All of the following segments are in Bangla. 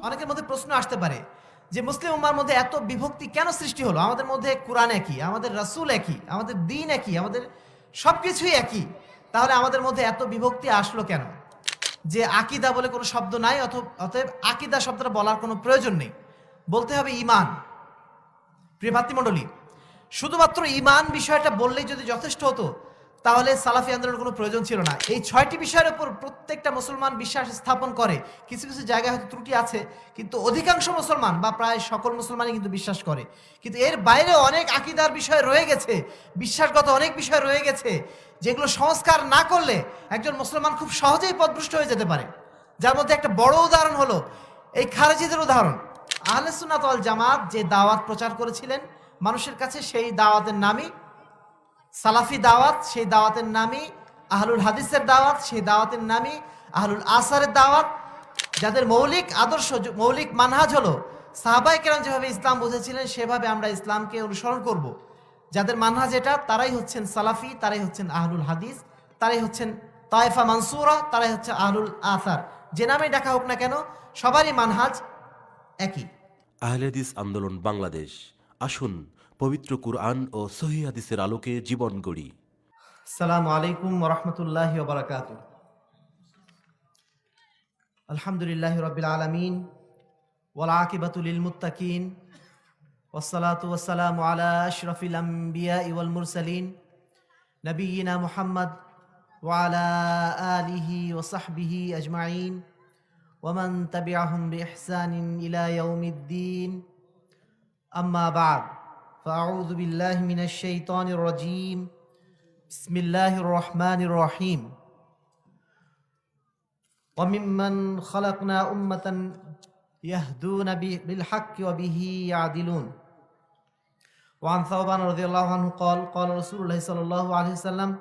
অনেকের মধ্যে প্রশ্ন আসতে পারে যে মুসলিম উম্মার মধ্যে এত বিভক্তি কেন সৃষ্টি হলো? আমাদের মধ্যে কোরআন একই, আমাদের রাসূল একই, আমাদের দ্বীন একই, আমাদের সবকিছুই একই, তাহলে আমাদের মধ্যে এত বিভক্তি আসলো কেন? যে আকীদা বলে কোনো শব্দ নাই, অতএব আকীদা শব্দটা বলার কোনো প্রয়োজন নেই, বলতে হবে ঈমান। প্রিয় ভাতৃমণ্ডলী, শুধুমাত্র ঈমান বিষয়টা বললেই যদি যথেষ্ট হতো তাহলে সালাফি আন্দোলনের কোনো প্রয়োজন ছিল না। এই 6টি বিষয়ের উপর প্রত্যেকটা মুসলমান বিশ্বাস স্থাপন করে। কিছু কিছু জায়গায় হয়তো ত্রুটি আছে, কিন্তু অধিকাংশ মুসলমান বা প্রায় সকল মুসলমানই কিন্তু বিশ্বাস করে। কিন্তু এর বাইরেও অনেক আকীদার বিষয় রয়ে গেছে, বিশ্বাসগত অনেক বিষয় রয়ে গেছে, যেগুলো সংস্কার না করলে একজন মুসলমান খুব সহজেই পথভ্রষ্ট হয়ে যেতে পারে। যার মধ্যে একটা বড় উদাহরণ হলো এই খারেজিদের উদাহরণ। আহলে সুন্নাত ওয়াল জামাত যে দাওয়াত প্রচার করেছিলেন মানুষের কাছে, সেই দাওয়াতের নামই সালাফি দাওয়াত, সেই দাওয়াতের নামই আহলুল হাদিসের দাওয়াত, সেই দাওয়াতের নামই আহলুল আসারের দাওয়াত, যাদের মৌলিক আদর্শ, মৌলিক মানহাজ হলো সাহাবায়ে কেরাম যেভাবে ইসলাম বুঝেছিলেন সেভাবে আমরা ইসলামকে অনুসরণ করব। যাদের মানহাজ এটা, তারাই হচ্ছেন সালাফি, তারাই হচ্ছেন আহলুল হাদিস, তারাই হচ্ছেন তায়েফা মানসুরা, তারাই হচ্ছে আহলুল আসার। যে নামেই ডাকা হোক না কেন, সবারই মানহাজ একই। আহলে হাদিস আন্দোলন বাংলাদেশ, আসুন পবিত্র কুরআন ও সহিহ হাদিসের আলোকে জীবন গড়ি। আসসালামু আলাইকুম ওয়া রাহমাতুল্লাহি ওয়া বারাকাতুহু। আলহামদুলিল্লাহি রাব্বিল আলামিন ওয়াল আকিবাতু লিল মুত্তাকিন ওয়াসসালাতু ওয়াসসালামু আলা আশরাফিল আমবিয়াই ওয়াল মুরসালিন নবিয়িনা মুহাম্মদ ওয়া আলা আলিহি ওয়া সাহবিহি আজমাইন ওয়া মান তাবিআহুম বিইহসানিন ইলা ইয়াউমিদ্দিন। আম্মা বা'দ, ফাআউযু বিল্লাহি মিনাশ শাইতানির রাজীম। বিসমিল্লাহির রহমানির রহিম। وممن خلقنا أمة يهدون بالحق وبه يعدلون. وعن ثوبان رضي الله عنه قال قال رسول الله صلى الله عليه وسلم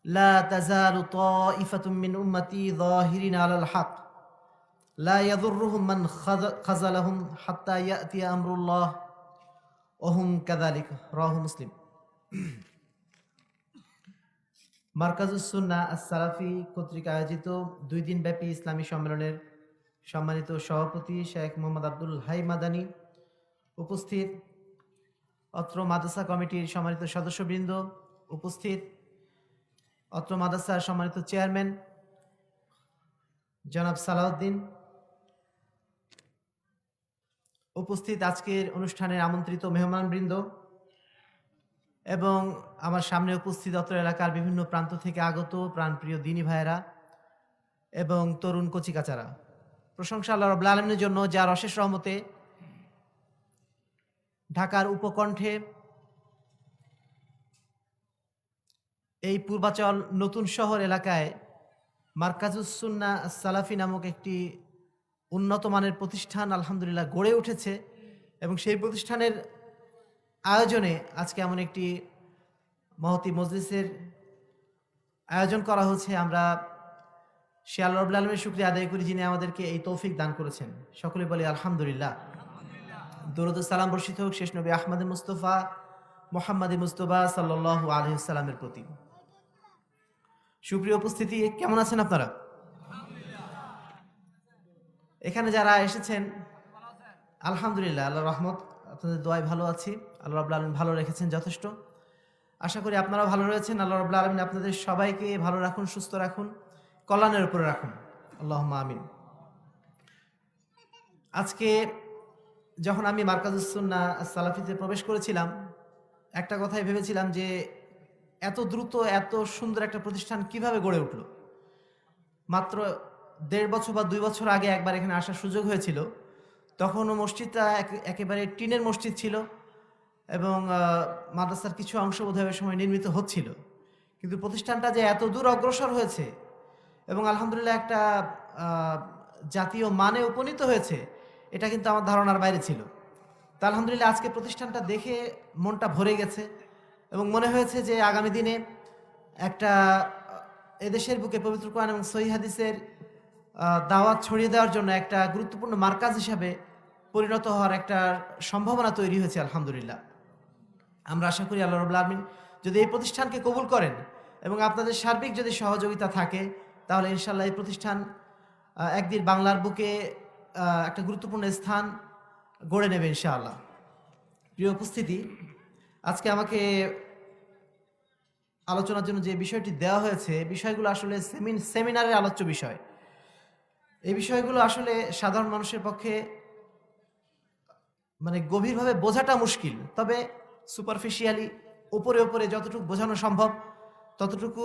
لا تزال طائفة من أمتي ظاهرين على الحق لا يضرهم من خذلهم حتى يأتي أمر الله وهم كذلك. رواه مسلم. মারকাজুস সুন্নাহ আস-সালাফি কর্তৃক আয়োজিত 2 দিনব্যাপী ইসলামী সম্মেলনের সম্মানিত সভাপতি শেখ মোহাম্মদ আব্দুল হাই মাদানী উপস্থিত, অত্র মাদ্রাসা কমিটির সম্মানিত সদস্যবৃন্দ উপস্থিত, অত্র মাদ্রাসার সম্মানিত চেয়ারম্যান জনাব সালাউদ্দিন উপস্থিত, আজকের অনুষ্ঠানের আমন্ত্রিত মেহমানবৃন্দ এবং আমার সামনে উপস্থিত অত্র এলাকার বিভিন্ন প্রান্ত থেকে আগত প্রাণপ্রিয় দিনী ভাইয়েরা এবং তরুণ কচিকাচারা, প্রশংসা আল্লাহ রাব্বুল আলামিনের জন্য, যার অশেষ রহমতে ঢাকার উপকণ্ঠে এই পূর্বাচল নতুন শহর এলাকায় মারকাজুস সুন্নাহ আস-সালাফি নামক একটি উন্নত মানের প্রতিষ্ঠান আলহামদুলিল্লাহ গড়ে উঠেছে। এবং সেই প্রতিষ্ঠানের আয়োজনে আজকে এমন একটি মহতি মজলিসের আয়োজন করা হচ্ছে। আমরা সে আল্লাহ রাব্বুল আলামিনের শুকরিয়া আদায় করি যিনি আমাদেরকে এই তৌফিক দান করেছেন। সকলে বলি আলহামদুলিল্লাহ। দরুদ ও সালাম বর্ষিত হোক শেষ নবী আহমদ মুস্তফা মুহাম্মদ মুস্তফা সাল্লাল্লাহু আলাইহি ওয়াসাল্লামের প্রতি। সুপ্রিয় উপস্থিতি, কেমন আছেন আপনারা? এখানে যারা এসেছেন আলহামদুলিল্লাহ, আল্লাহর রহমত, আপনাদের দোয়ায় ভালো আছি। আল্লাহ রাব্বুল আলামিন ভালো রেখেছেন যথেষ্ট। আশা করি আপনারাও ভালো রয়েছেন। আল্লাহ রাব্বুল আলামিন আপনাদের সবাইকে ভালো রাখুন, সুস্থ রাখুন, কল্যাণের উপরে রাখুন, আল্লাহুম্মা আমিন। আজকে যখন আমি মারকাজুস সুন্নাহ আস-সালাফিতে প্রবেশ করেছিলাম, একটা কথাই ভেবেছিলাম যে এত দ্রুত এত সুন্দর একটা প্রতিষ্ঠান কিভাবে গড়ে উঠল। মাত্র 1.5 বছর বা 2 বছর আগে একবার এখানে আসার সুযোগ হয়েছিল। তখনও মসজিদটা একেবারে টিনের মসজিদ ছিল এবং মাদ্রাসার কিছু অংশ বোধহয় সময় নির্মিত হচ্ছিল। কিন্তু প্রতিষ্ঠানটা যে এত দূর অগ্রসর হয়েছে এবং আলহামদুলিল্লাহ একটা জাতীয় মানে উপনীত হয়েছে, এটা কিন্তু আমার ধারণার বাইরে ছিল। তা আলহামদুলিল্লাহ আজকে প্রতিষ্ঠানটা দেখে মনটা ভরে গেছে এবং মনে হয়েছে যে আগামী দিনে একটা এদেশের বুকে পবিত্র কোরআন এবং সহিহ হাদিসের দাওয়াত ছড়িয়ে দেওয়ার জন্য একটা গুরুত্বপূর্ণ মার্কাজ হিসাবে পরিণত হওয়ার একটা সম্ভাবনা তৈরি হয়েছে আলহামদুলিল্লাহ। আমরা আশা করি আল্লাহ রাব্বুল আলামিন যদি এই প্রতিষ্ঠানকে কবুল করেন এবং আপনাদের সার্বিক যদি সহযোগিতা থাকে, তাহলে ইনশাআল্লাহ এই প্রতিষ্ঠান একদিন বাংলার বুকে একটা গুরুত্বপূর্ণ স্থান গড়ে নেবে ইনশাআল্লাহ। প্রিয় উপস্থিতি, আজকে আমাকে আলোচনার জন্য যে বিষয়টি দেওয়া হয়েছে, বিষয়গুলো আসলে সেমিনারের আলোচ্য বিষয়। এই বিষয়গুলো আসলে সাধারণ মানুষের পক্ষে মানে গভীরভাবে বোঝাটা মুশকিল, তবে সুপারফিশিয়ালি উপরে উপরে যতটুকু বোঝানো সম্ভব ততটুকু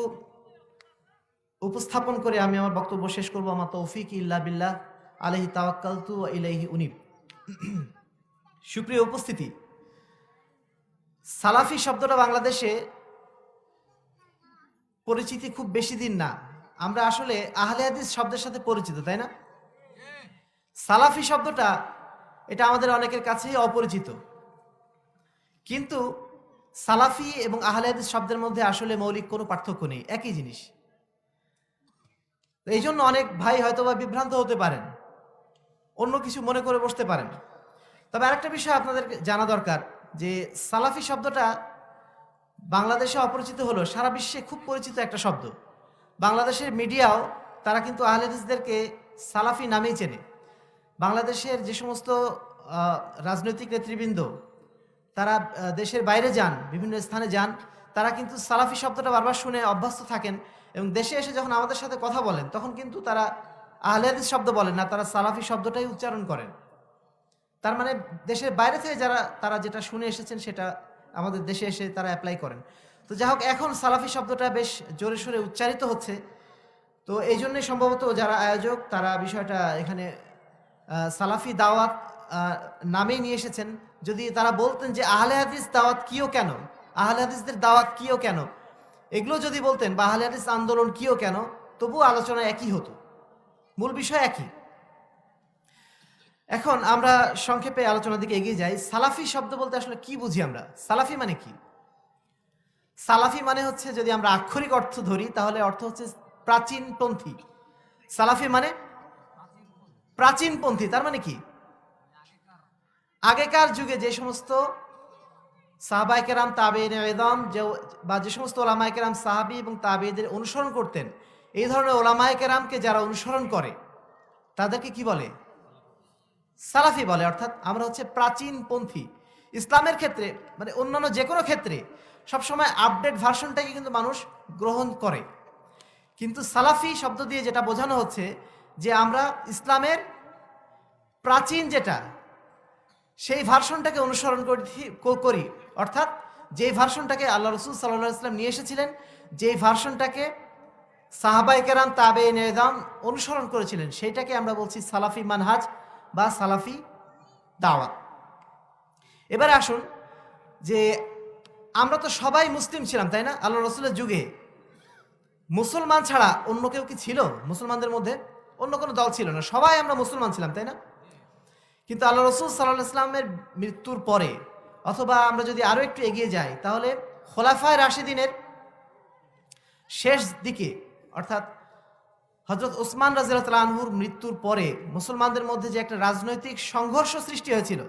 উপস্থাপন করে আমি আমার বক্তব্য শেষ করবো। আমার তৌফিক ইল্লা বিল্লাহ, আলাইহি তাওয়াক্কালতু ওয়া ইলাইহি উনীব। সুপ্রিয় উপস্থিতি, সালাফি শব্দটা বাংলাদেশে পরিচিতি খুব বেশি দিন না। আমরা আসলে আহলে হাদিস শব্দের সাথে পরিচিত, তাই না? সালাফি শব্দটা এটা আমাদের অনেকের কাছেই অপরিচিত, কিন্তু সালাফি এবং আহলে হাদিস শব্দের মধ্যে আসলে মৌলিক কোনো পার্থক্য নেই, একই জিনিস। এই জন্য অনেক ভাই হয়তোবা বিভ্রান্ত হতে পারেন, অন্য কিছু মনে করে বসতে পারেন। তবে আরেকটা বিষয় আপনাদের জানা দরকার যে সালাফি শব্দটা বাংলাদেশে অপরিচিত হলো, সারা বিশ্বে খুব পরিচিত একটা শব্দ। বাংলাদেশের মিডিয়াও তারা কিন্তু আহলে হাদিসদেরকে সালাফি নামেই চেনে। বাংলাদেশের যে সমস্ত রাজনৈতিক নেতৃবৃন্দ তারা দেশের বাইরে যান, বিভিন্ন স্থানে যান, তারা কিন্তু সালাফি শব্দটা বারবার শুনে অভ্যস্ত থাকেন এবং দেশে এসে যখন আমাদের সাথে কথা বলেন তখন কিন্তু তারা আহলে হাদিস শব্দ বলেন না, তারা সালাফি শব্দটাই উচ্চারণ করেন। তার মানে দেশের বাইরে থেকে তারা যেটা শুনে এসেছেন সেটা আমাদের দেশে এসে তারা অ্যাপ্লাই করেন। তো যাই হোক, এখন সালাফি শব্দটা বেশ জোরে সোরে উচ্চারিত হচ্ছে। তো এই জন্যই সম্ভবত যারা আয়োজক তারা বিষয়টা এখানে সালাফি দাওয়াত নামেই নিয়ে এসেছেন। যদি তারা বলতেন যে আহলে হাদিস দাওয়াত কিও কেন, আহলে হাদিসদের দাওয়াত কিও কেন, এগুলো যদি বলতেন, বা আহলে হাদিস আন্দোলন কিও কেন, তবুও আলোচনা একই হতো, মূল বিষয় একই। এখন আমরা সংক্ষেপে আলোচনার দিকে এগিয়ে যাই। সালাফি শব্দ বলতে আসলে কি বুঝি আমরা? সালাফি মানে কি? সালাফি মানে হচ্ছে, যদি আমরা আক্ষরিক অর্থ ধরি তাহলে অর্থ হচ্ছে প্রাচীনপন্থী। সালাফি মানে প্রাচীনপন্থী। তার মানে কি? আগেকার যুগে যে সমস্ত সাহাবায়ে কেরাম, তাবেঈনে ইযম, বা যে সমস্ত ওলামায়ে কেরাম সাহাবী এবং তাবেঈদের অনুসরণ করতেন, এই ধরনের ওলামায়ে কেরামকে যারা অনুসরণ করে তাদেরকে কি বলে? সালাফি বলে। অর্থাৎ আমরা হচ্ছে প্রাচীনপন্থী। ইসলামের ক্ষেত্রে মানে অন্যান্য যে কোনো ক্ষেত্রে সবসময় আপডেট ভার্সনটাকে কিন্তু মানুষ গ্রহণ করে, কিন্তু সালাফি শব্দ দিয়ে যেটা বোঝানো হচ্ছে যে আমরা ইসলামের প্রাচীন যেটা, সেই ভার্সনটাকে অনুসরণ করি। অর্থাৎ যেই ভার্সনটাকে আল্লাহ রাসূল সাল্লাল্লাহু আলাইহি ওয়াসাল্লাম নিয়ে এসেছিলেন, যেই ভার্সনটাকে সাহাবায়ে কেরাম, তাবেঈনে ইযম অনুসরণ করেছিলেন, সেইটাকে আমরা বলছি সালাফি মানহাজ বা সালাফি দাওয়াত। এবারে আসুন, যে আমরা তো সবাই মুসলিম ছিলাম, তাই না? আল্লাহ রাসূলের যুগে মুসলমান ছাড়া অন্য কেউ কি ছিল? মুসলমানদের মধ্যে অন্য কোনো দল ছিল না, সবাই আমরা মুসলমান ছিলাম, তাই না? কিন্তু আল্লাহ রাসূল সাল্লাল্লাহু আলাইহি ওয়াসাল্লামের মৃত্যুর পরে, অথবা আমরা যদি আরো একটু এগিয়ে যাই, তাহলে খোলাফায়ে রাশিদিনের শেষ দিকে, অর্থাৎ হযরত ওসমান রাদিয়াল্লাহু তাআলা আনহুর মৃত্যুর পরে মুসলমানদের মধ্যে যে একটা রাজনৈতিক সংঘর্ষ সৃষ্টি হয়েছিল,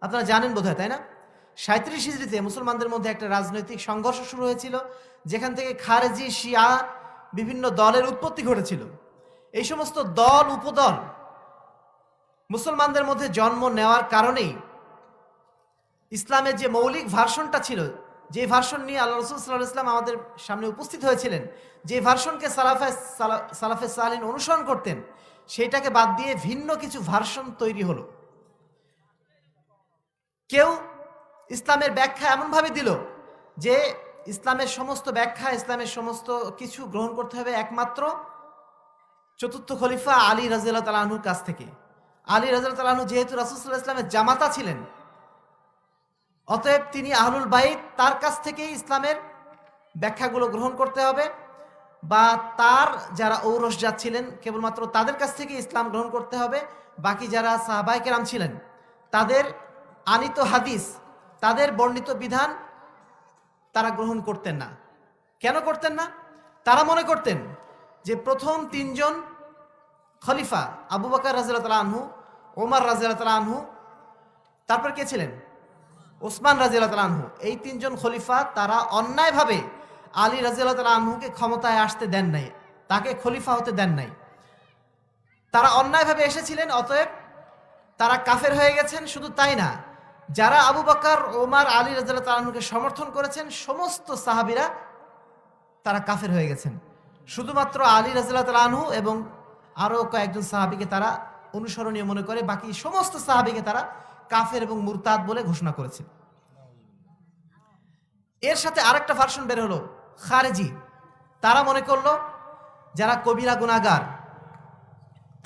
আপনারা জানেন বোধহয়, তাই না? ৩৭ হিজরিতে মুসলমানদের মধ্যে একটা রাজনৈতিক সংঘর্ষ শুরু হয়েছিল, যেখান থেকে খারেজি, শিয়া বিভিন্ন দলের উৎপত্তি ঘটেছিল। এই সমস্ত দল উপদল মুসলমানদের মধ্যে জন্ম নেওয়ার কারণেই ইসলামের যে মৌলিক ভার্সনটা ছিল, যে ভার্সন নিয়ে আল্লাহ রাসূল সাল্লাল্লাহু আলাইহি ওয়াসাল্লাম আমাদের সামনে উপস্থিত হয়েছিলেন, যে ভার্সনকে সালাফে সালিহিন অনুসরণ করতেন, সেইটাকে বাদ দিয়ে ভিন্ন কিছু ভার্সন তৈরি হলো। কেউ ইসলামের ব্যাখ্যা এমনভাবে দিল যে ইসলামের সমস্ত ব্যাখ্যা, ইসলামের সমস্ত কিছু গ্রহণ করতে হবে একমাত্র চতুর্থ খলিফা আলী রাদিয়াল্লাহু তাআলা আনহুর কাছ থেকে। আলী রাদিয়াল্লাহু তাআলা আনহু যেহেতু রাসূল সাল্লাল্লাহু আলাইহি ওয়াসাল্লামের জামাতা ছিলেন, অতএব তিনি আহলুল বাইত, তার কাছ থেকেই ইসলামের ব্যাখ্যাগুলো গ্রহণ করতে হবে, বা তার যারা ঔরসজাত ছিলেন কেবলমাত্র তাদের কাছ থেকে ইসলাম গ্রহণ করতে হবে। বাকি যারা সাহাবায়ে কেরাম ছিলেন তাদের আনিত হাদিস, তাদের বর্ণিত বিধান তারা গ্রহণ করতেন না। কেন করতেন না? তারা মনে করতেন যে প্রথম তিনজন খলিফা, আবু বকর রাদিয়াল্লাহু তাআলা আনহু, ওমর রাদিয়াল্লাহু তাআলা আনহু, তারপর কে ছিলেন? ওসমান রাদিয়াল্লাহু তাআলা আনহু। এই তিনজন খলিফা তারা অন্যায়ভাবে আলী রাদিয়াল্লাহু তাআলা আনহুকে ক্ষমতায় আসতে দেন নাই, তাকে খলিফা হতে দেন নাই। তারা অন্যায়ভাবে এসেছিলেন, অতএব তারা কাফের হয়ে গেছেন। শুধু তাই না, যারা আবু বকর, ওমর, আলী রাদিয়াল্লাহু তাআলা আনহুকে সমর্থন করেছেন সমস্ত সাহাবীরা তারা কাফের হয়ে গেছেন। শুধুমাত্র আলী রাদিয়াল্লাহু তাআলা আনহু এবং আরও কয়েকজন সাহাবীকে তারা অনুসরণীয় মনে করে বাকি সমস্ত সাহাবীকে তারা কাফের এবং মুরতাদ বলে ঘোষণা করেছে। এর সাথে আরেকটা ভার্সন বের হলো, খারেজি। তারা মনে করলো যারা কবিরা গুনাহগার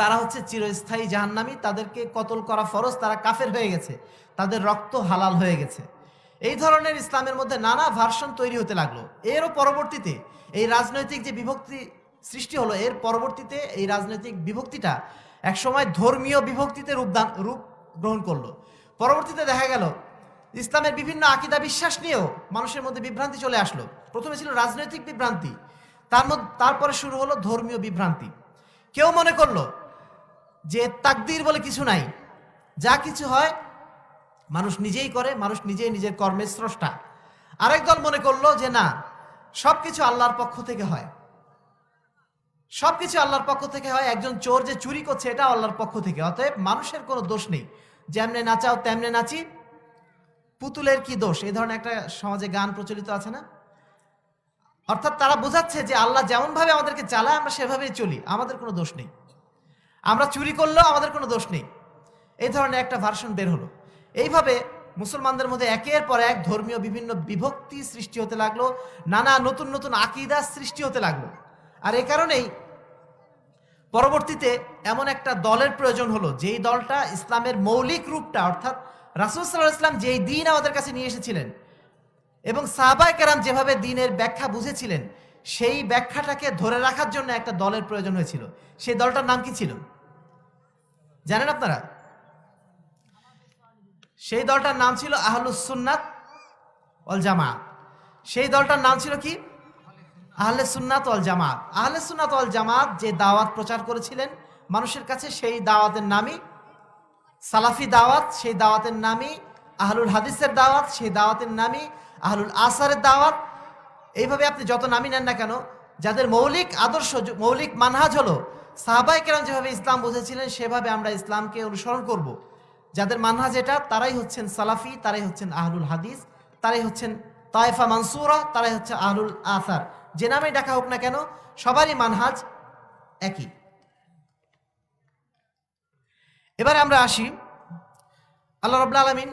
তারা হচ্ছে চিরস্থায়ী জাহান্নামী, তাদেরকে কতল করা ফরজ, তারা কাফের হয়ে গেছে, তাদের রক্ত হালাল হয়ে গেছে। এই ধরনের ইসলামের মধ্যে নানা ভার্সন তৈরি হতে লাগলো। এরও পরবর্তীতে এই রাজনৈতিক যে বিভক্তি সৃষ্টি হলো, এর পরবর্তীতে এই রাজনৈতিক বিভক্তিটা একসময় ধর্মীয় বিভক্তিতে রূপ গ্রহণ করলো। পরবর্তীতে দেখা গেল ইসলামের বিভিন্ন আকীদা বিশ্বাস নিয়েও মানুষের মধ্যে বিভ্রান্তি চলে আসলো। প্রথমে ছিল রাজনৈতিক বিভ্রান্তি, তারপরে শুরু হলো ধর্মীয় বিভ্রান্তি। কেউ মনে করলো যে তাকদীর বলে কিছু নাই, যা কিছু হয় মানুষ নিজেই করে, মানুষ নিজেই নিজের কর্মের স্রষ্টা। আরেক দল মনে করলো যে না, সবকিছু আল্লাহর পক্ষ থেকে হয়, সবকিছু আল্লাহর পক্ষ থেকে হয়, একজন চোর যে চুরি করছে এটা আল্লাহর পক্ষ থেকে, অতএব মানুষের কোনো দোষ নেই, যেমনে নাচাও তেমনে নাচি, পুতুলের কি দোষ, এই ধরনের একটা সমাজে গান প্রচলিত আছে না? অর্থাৎ তারা বোঝাচ্ছে যে আল্লাহ যেমন ভাবে আমাদেরকে চালায় আমরা সেভাবেই চলি, আমাদের কোনো দোষ নেই, আমরা চুরি করলেও আমাদের কোনো দোষ নেই। এই ধরনের একটা ভার্সন বের হলো। এইভাবে মুসলমানদের মধ্যে একের পর এক ধর্মীয় বিভিন্ন বিভক্তি সৃষ্টি হতে লাগলো, নানা নতুন নতুন আকীদা সৃষ্টি হতে লাগলো। আর এই কারণেই পরবর্তীতে এমন একটা দলের প্রয়োজন হলো যেই দলটা ইসলামের মৌলিক রূপটা, অর্থাৎ রাসূল সাল্লাল্লাহু আলাইহি ওয়াসাল্লাম যেই দ্বীন আমাদের কাছে নিয়ে এসেছিলেন এবং সাহাবায়ে কেরাম যেভাবে দ্বীনের ব্যাখ্যা বুঝেছিলেন, সেই ব্যাখ্যাটাকে ধরে রাখার জন্য একটা দলের প্রয়োজন হয়েছিল। সেই দলটার নাম কি ছিল জানেন আপনারা? সেই দলটার নাম ছিল আহলুস সুন্নাত ওয়াল জামাত। সেই দলটার নাম ছিল কি? আহলে সুন্নাত ওয়াল জামাত। আহলে সুন্নাত ওয়াল জামাত যে দাওয়াত প্রচার করেছিলেন মানুষের কাছে, সেই দাওয়াতের নামই সালাফি দাওয়াত, সেই দাওয়াতের নামই আহলুল হাদিসের দাওয়াত, সেই দাওয়াতের নামই আহলুল আসারের দাওয়াত। এইভাবে আপনি যত নামই নেন না কেন, যাদের মৌলিক আদর্শ, মৌলিক মানহাজ হলো সাহাবায়ে কেরাম যেভাবে ইসলাম বুঝেছিলেন সেভাবে আমরা ইসলামকে অনুসরণ করব। যাদের মানহাজ এটা, তারাই হচ্ছেন সালাফি, তারাই হচ্ছেন আহলুল হাদিস, তারাই হচ্ছেন তায়েফা মানসুরা, তারাই হচ্ছে আহলুল আসার। যে নামে ডাকা হোক না কেন, সবারই মানহাজ একই। এবারে আমরা আসি, আল্লাহ রাব্বুল আলামিন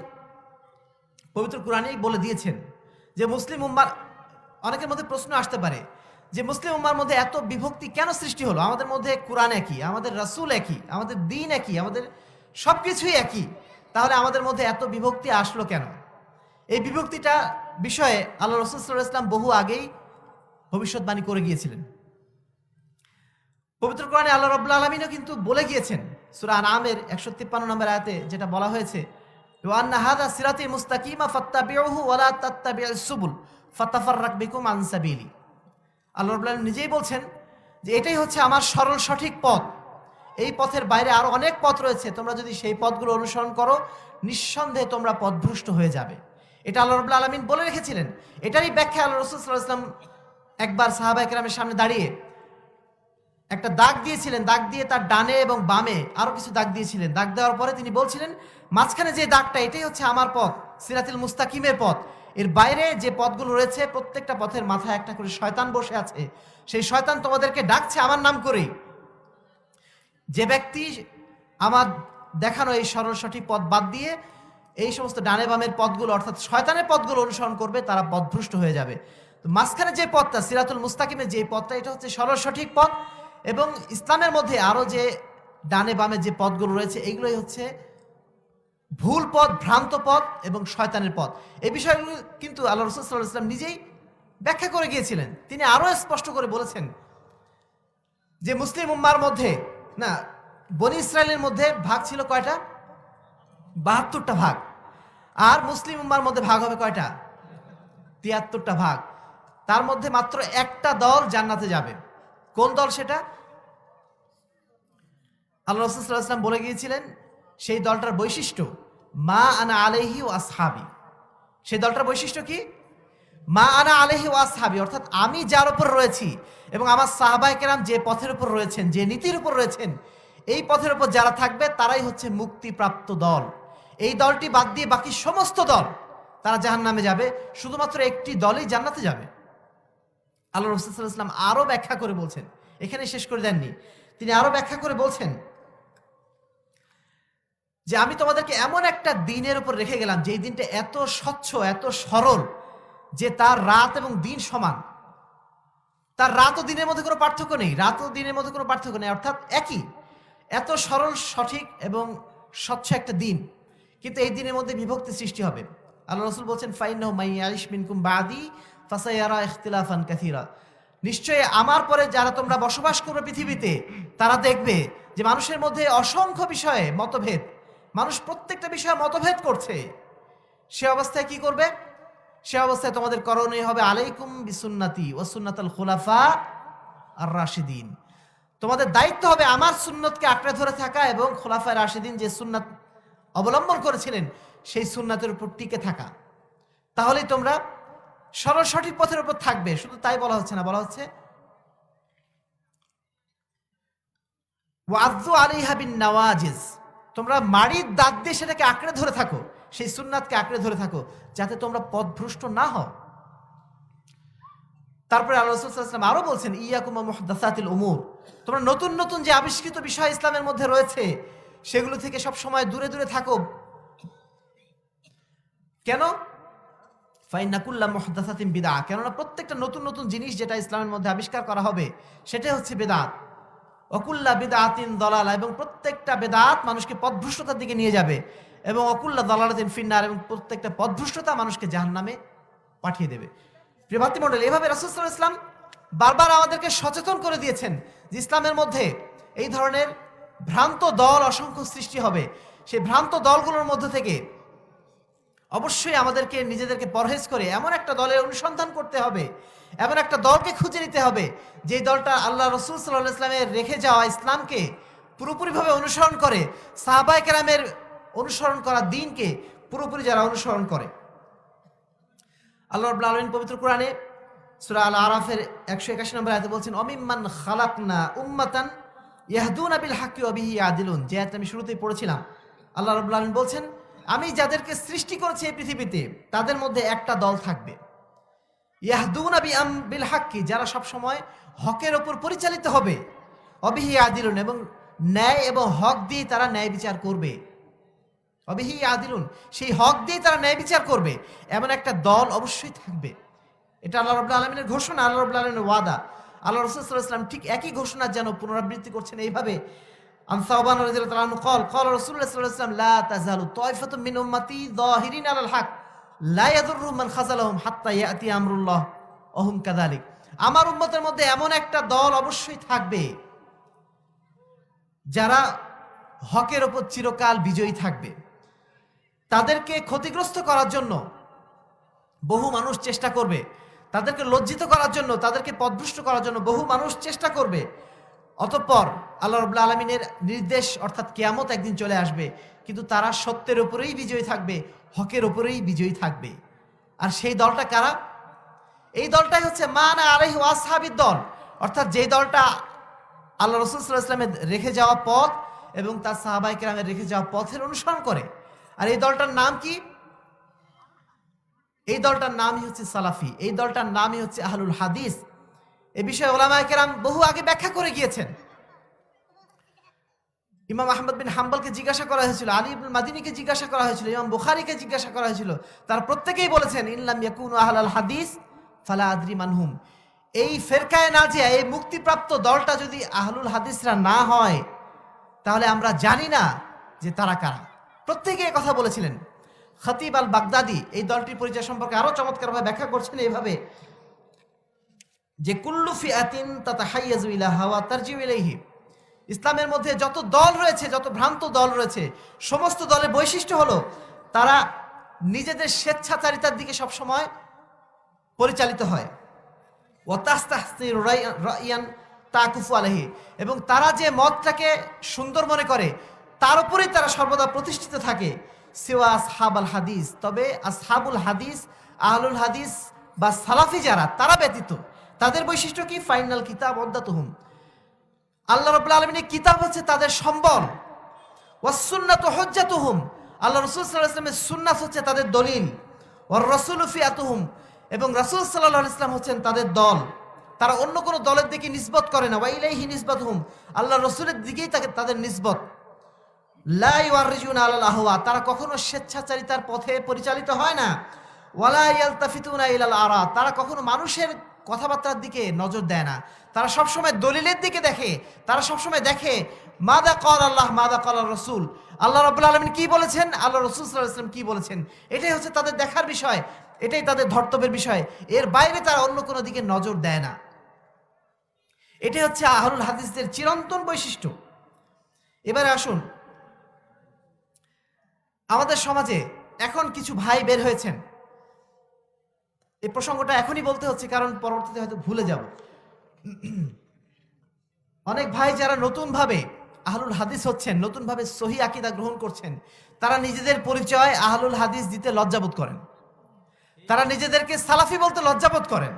পবিত্র কোরআনেই বলে দিয়েছেন যে মুসলিম উম্মার, অনেকের মধ্যে প্রশ্ন আসতে পারে যে মুসলিম উম্মার মধ্যে এত বিভক্তি কেন সৃষ্টি হলো? আমাদের মধ্যে কোরআন একই, আমাদের রাসূল একই, আমাদের দ্বীন একই, আমাদের সবকিছুই একই, তাহলে আমাদের মধ্যে এত বিভক্তি আসলো কেন? এই বিভক্তিটা বিষয়ে আল্লাহ রাসূল সাল্লাল্লাহু আলাইহি ওয়াসাল্লাম বহু আগেই ভবিষ্যৎবাণী করে গিয়েছিলেন। পবিত্র কোরআনে আল্লাহ রাব্বুল আলামিনও কিন্তু বলে গিয়েছেন, সূরা আনআমের 153 নম্বর আয়াতে যেটা বলা হয়েছে, ওয়া আন্না হাযা সিরাতি মুস্তাকিমা ফাত্তাবিউহু ওয়া লা তাত্তাবিউস সুবুল ফাতাফাররাক বিকুম আন সাবিলি। আল্লাহ রাব্বুল আলামিন নিজেই বলছেন যে এটাই হচ্ছে আমার সরল সঠিক পথ, এই পথের বাইরে আরো অনেক পথ রয়েছে, তোমরা যদি সেই পথগুলো অনুসরণ করো নিঃসন্দেহে তোমরা পথভ্রষ্ট হয়ে যাবে। এটা আল্লাহ রাব্বুল আলামিন বলে রেখেছিলেন। এটারই ব্যাখ্যা আল্লাহ রাসূল সাল্লাল্লাহু আলাইহি ওয়াসাল্লাম একবার সাহাবায়ে কেরামের সামনে দাঁড়িয়ে একটা দাগ দিয়েছিলেন, দাগ দিয়ে তার ডানে এবং বামে আরো কিছু দাগ দিয়েছিলেন। দাগ দেওয়ার পরে তিনি বলছিলেন, মাঝখানে যে দাগটা এটাই হচ্ছে আমার পথ, সিরাতুল মুস্তাকিমের পথ। এর বাইরে যে পথগুলো রয়েছে প্রত্যেকটা পথের মাথায় একটা করে শয়তান বসে আছে, সেই শয়তান তোমাদেরকে ডাকছে আমার নাম করেই। যে ব্যক্তি আমার দেখানো এই সরল সঠিক পথ বাদ দিয়ে এই সমস্ত ডানে বামের পথগুলো অর্থাৎ শয়তানের পথগুলো অনুসরণ করবে তারা পথভ্রষ্ট হয়ে যাবে। তো মাঝখানে যে পথটা সিরাতুল মুস্তাকিমের যে পথটা, এটা হচ্ছে সরল সঠিক পথ। এবং ইসলামের মধ্যে আরো যে ডানে বামে যে পথগুলো রয়েছে এগুলোই হচ্ছে ভুল পথ, ভ্রান্ত পথ এবং শয়তানের পথ। এই বিষয়গুলো কিন্তু আল্লাহ রাসূল সাল্লাল্লাহু আলাইহি ওয়াসাল্লাম নিজেই ব্যাখ্যা করে গিয়েছিলেন। তিনি আরো স্পষ্ট করে বলেছেন যে মুসলিম উম্মার মধ্যে, না, বনি ইসরায়েলের মধ্যে ভাগ ছিল কয়টা? 72টা ভাগ। আর মুসলিম উম্মার মধ্যে ভাগ হবে কয়টা? 73টা ভাগ। তার মধ্যে মাত্র একটা দল জান্নাতে যাবে। কোন দল সেটা? আল্লাহ রাসূল সাল্লাল্লাহু আলাইহি ওয়াসাল্লাম বলে গিয়েছিলেন সেই দলটার বৈশিষ্ট্য মা আনা আলাইহি ওয়া আসহাবি। সেই দলটার বৈশিষ্ট্য কি? মা আনা আলাইহি ওয়া আসহাবি, অর্থাৎ আমি যার উপর রয়েছি এবং আমার সাহাবায়ে কেরাম যে পথের উপর রয়েছেন, যে নীতির উপর রয়েছেন, এই পথের উপর যারা থাকবে তারাই হচ্ছে মুক্তিপ্রাপ্ত দল। এই দলটি বাদ দিয়ে বাকি সমস্ত দল তারা জাহান্নামে যাবে, শুধুমাত্র একটি দলই জান্নাতে যাবে। আল্লাহ রাসূল সাল্লাল্লাহু আলাইহি ওয়াসাল্লাম আরো ব্যাখ্যা করে বলছেন, এখানে শেষ করে দেননি, তিনি আরো ব্যাখ্যা করে বলছেন যে আমি তোমাদেরকে এমন একটা দিনের উপর রেখে গেলাম যে দিনটা এত স্বচ্ছ, এত সরল, যে তার রাত এবং দিন সমান। তার রাত ও দিনের মধ্যে কোনো পার্থক্য নেই, রাত ও দিনের মধ্যে কোনো পার্থক্য নেই, অর্থাৎ একই। এত সরল, সঠিক এবং স্বচ্ছ একটা দিন, কিন্তু এই দিনের মধ্যে বিভক্তি সৃষ্টি হবে। আল্লাহ রাসূল বলছেন ফাইন্নাহু মাইয়াইশ মিনকুম বাদি ফাসায়ারা ইখতিলাফান কাসীরা, নিশ্চয়ই আমার পরে যারা তোমরা বসবাস করবে পৃথিবীতে, তারা দেখবে যে মানুষের মধ্যে অসংখ্য বিষয়ে মতভেদ, মানুষ প্রত্যেকটা বিষয়ে মতভেদ করছে। সে অবস্থায় কি করবে? সে অবস্থায় তোমাদের করণীয় হবে আলাইকুম বিসুন্নতি ওয়া সুন্নাতুল খুলাফা আর রাশিদিন, তোমাদের দায়িত্ব হবে আমার সুন্নতকে আঁকড়ে ধরে থাকা এবং খোলাফায়ে রাশিদিন যে সুন্নাত অবলম্বন করেছিলেন সেই সুন্নাতের উপর টিকে থাকা। তাহলেই তোমরা সরল সঠিক পথের উপর থাকবে। শুধু তাই বলা হচ্ছে না, বলা হচ্ছে ওয়াযু আলাইহা বিন নওয়াজিজ, তোমরা মাড়ির দাঁত দিয়ে সেটাকে আঁকড়ে ধরে থাকো, সেই সুন্নাতকে আঁকড়ে ধরে থাকো, যাতে তোমরা পথভ্রষ্ট না হও। তারপরে আল্লাহ রাসূল সাল্লাল্লাহু আলাইহি ওয়াসাল্লাম আরো বলছেন ইয়াকুম মুহদাসাতিল উমুর, তোমরা নতুন নতুন যে আবিষ্কৃত বিষয় ইসলামের মধ্যে রয়েছে সেগুলো থেকে সব সময় দূরে দূরে থাকো। কেন? ফাইন্না কুল্লা মুহদাসাতিন বিদআহ, কেননা প্রত্যেকটা নতুন নতুন জিনিস যেটা ইসলামের মধ্যে আবিষ্কার করা হবে সেটাই হচ্ছে বিদআত। ওয়া কুল্লা বিদআতিন দালালা, এবং প্রত্যেকটা বিদআত মানুষকে পথভ্রষ্টতার দিকে নিয়ে যাবে, এবং ওয়া কুল্লা দালালাতিন ফিন্নার, এবং প্রত্যেকটা পথভ্রষ্টতা মানুষকে জাহান্নামে পাঠিয়ে দেবে। প্রিয় ভাতৃমণ্ডলী, এভাবে রাসূল সাল্লাল্লাহু আলাইহি ওয়াসাল্লাম বারবার আমাদেরকে সচেতন করে দিয়েছেন যে ইসলামের মধ্যে এই ধরনের ভ্রান্ত দল অসংখ্য সৃষ্টি হবে। সেই ভ্রান্ত দলগুলোর মধ্যে থেকে অবশ্যই আমাদেরকে নিজেদেরকে পরহেজ করে এমন একটা দলের অনুসন্ধান করতে হবে, এমন একটা দলকে খুঁজে নিতে হবে যে দলটা আল্লাহ রাসূল সাল্লাল্লাহু আলাইহি ওয়াসাল্লামের রেখে যাওয়া ইসলামকে পুরোপুরিভাবে অনুসরণ করে, সাহাবায়ে কেরামের অনুসরণ করা দ্বীনকে পুরোপুরি যারা অনুসরণ করে। আল্লাহ রাব্বুল আলামিন পবিত্র কোরআনে সূরা আল আরাফের 181 নম্বর আয়াতে বলছেন অমিম্মান খালাকনা উম্মাতান ইয়াহদুনা বিল হাক্কি ওয়া বিহি ইয়াদিলুন, যে আয়াতটা আমি শুরুতেই পড়েছিলাম। আল্লাহ রাব্বুল আলামিন বলছেন আমি যাদেরকে সৃষ্টি করেছি এই পৃথিবীতে তাদের মধ্যে একটা দল থাকবে ইয়াহদুনা বিল হাক্কি, যারা সব সময় হকের উপর পরিচালিত হবে, অবিহি ইয়াদিলুন, এবং ন্যায় এবং হক দিয়ে তারা ন্যায় বিচার করবে। অবিহি ইয়াদিলুন, সেই হক দিয়ে তারা ন্যায় বিচার করবে, এমন একটা দল অবশ্যই থাকবে। এটা আল্লাহ রাব্বুল আলামিনের ঘোষণা, আল্লাহ রাব্বুল আলামিনের ওয়াদা। আল্লাহ রাসূল সাল্লাল্লাহু আলাইহি ওয়াসাল্লাম ঠিক একই ঘোষণা যেন পুনরাবৃত্তি করছেন এইভাবে। আন সাওবান রাদিয়াল্লাহু তাআলা আনহু ক্বাল রাসূলুল্লাহ সাল্লাল্লাহু আলাইহি ওয়াসাল্লাম লা তাযালু তায়ফাতুম মিন উম্মতি যাহিরিন আলাল হক লা ইয়াদুররু মান খাযালাহুম হাত্তা ইয়াতি আমরুল্লাহ ওয়া হুম কাযালিক, আমার উম্মতের মধ্যে এমন একটা দল অবশ্যই থাকবে যারা হকের উপর চিরকাল বিজয়ী থাকবে। তাদেরকে ক্ষতিগ্রস্ত করার জন্য বহু মানুষ চেষ্টা করবে, তাদেরকে লজ্জিত করার জন্য, তাদেরকে পথভ্রষ্ট করার জন্য বহু মানুষ চেষ্টা করবে। অতঃপর আল্লাহ রাব্বুল আলামিনের নির্দেশ অর্থাৎ কিয়ামত একদিন চলে আসবে, কিন্তু তারা সত্যের উপরেই বিজয়ী থাকবে, হকের উপরেই বিজয়ী থাকবে। আর সেই দলটা কারা? এই দলটাই হচ্ছে মানা আলাইহি ওয়া আসহাবিদ দল, অর্থাৎ যেই দলটা আল্লাহ রাসূল সাল্লাল্লাহু আলাইহি ওয়াসাল্লামের রেখে যাওয়া পথ এবং তার সাহাবায়ে কেরামের রেখে যাওয়া পথের অনুসরণ করে। আর এই দলটার নাম কি? এই দলটার নামই হচ্ছে সালাফি, এই দলটার নামই হচ্ছে আহলুল হাদিস। এ বিষয়ে উলামায়ে কেরাম বহু আগে ব্যাখ্যা করে গিয়েছেন। ইমাম আহমদ বিন হাম্বলকে জিজ্ঞাসা করা হয়েছিল, আলী ইবনুল মাদিনীকে জিজ্ঞাসা করা হয়েছিল, ইমাম বুখারীকে জিজ্ঞাসা করা হয়েছিল, তারা প্রত্যেকেই বলেছেন ইনলাম ইয়াকুনু আহলাল হাদিস ফালা আদরি মানহুম, এই ফেরকায়ে নাজিয়া, এই মুক্তিপ্রাপ্ত দলটা যদি আহলুল হাদিসরা না হয় তাহলে আমরা জানি না যে তারা কারা। প্রত্যেকে এই কথা বলেছিলেন। খতিব আল বাগদাদি এই দলটির পরিচয় সম্পর্কে আরো চমৎকারভাবে ব্যাখ্যা করছেন এইভাবে যে কুল্লু ফিআতিন তাতাহাইয়াজু ইলা হাওয়া তারজিউ ইলাইহি, ইসলামের মধ্যে যত দল রয়েছে, যত ভ্রান্ত দল রয়েছে, সমস্ত দলের বৈশিষ্ট্য হলো তারা নিজেদের স্বেচ্ছাচারিতার দিকে সবসময় পরিচালিত হয়। ওয়া তাস্তাহসির রাইয়ান তাকুফু আলাইহি, এবং তারা যে মতটাকে সুন্দর মনে করে তার উপরেই তারা সর্বদা প্রতিষ্ঠিত থাকে। সিওয়া আসহাবুল হাদিস, তবে আসহাবুল হাদিস, আহলুল হাদিস বা সালাফি যারা, তারা ব্যতীত তাদের বৈশিষ্ট্য কি? ফাইনাল কিতাব ওয়াদাতুহুম, আল্লাহ রাব্বুল আলামিনের কিতাব হচ্ছে তাদের সম্বল, ওয়াস সুন্নাতু হুজ্জাতুহুম, আল্লাহ রাসূল সাল্লাল্লাহু আলাইহি ওয়াসাল্লামের সুন্নাত হচ্ছে তাদের দলিল, ওয়ার রাসূলু ফিয়াতুহুম, এবং রাসূল সাল্লাল্লাহু আলাইহি ওয়াসাল্লাম হচ্ছেন তাদের দল। তারা অন্য কোনো দলের দিকে নিসবত করে না, ওয়া ইলাইহি নিসবাতুহুম, আল্লাহ রাসূলের দিকেই তাদের নিসবত। লা ইউআররিজুনা আলাল আহওয়া, তারা কখনো স্বেচ্ছাচারিতার পথে পরিচালিত হয় না। ওয়ালা ইয়ালতাফিতুনা ইলাল আরা, তারা কখনো মানুষের কথাবার্তার দিকে নজর দেয় না, তারা সবসময় দলিলের দিকে দেখে, তারা সবসময় দেখে মাদা ক্বাল আল্লাহ মাদা ক্বাল রাসূল, আল্লাহ রাব্বুল আলামিন কি বলেছেন, আল্লাহ রাসূল সাল্লাল্লাহু আলাইহি ওয়াসাল্লাম কি বলেছেন, এটাই হচ্ছে তাদের দেখার বিষয়, এটাই তাদের ধর্তব্যের বিষয়। এর বাইরে তারা অন্য কোনো দিকে নজর দেয় না। এটাই হচ্ছে আহলুল হাদিসদের চিরন্তন বৈশিষ্ট্য। এবারে আসুন, আমাদের সমাজে এখন কিছু ভাই বের হয়েছেন, এই প্রসঙ্গটা এখনই বলতে হচ্ছে কারণ পরবর্তীতে হয়তো ভুলে যাব। অনেক ভাই যারা নতুনভাবে আহলুল হাদিস হচ্ছেন, নতুনভাবে সহিহ আকীদা গ্রহণ করছেন, তারা নিজেদের পরিচয় আহলুল হাদিস দিতে লজ্জাবোধ করেন, তারা নিজেদেরকে সালাফি বলতে লজ্জাবোধ করেন।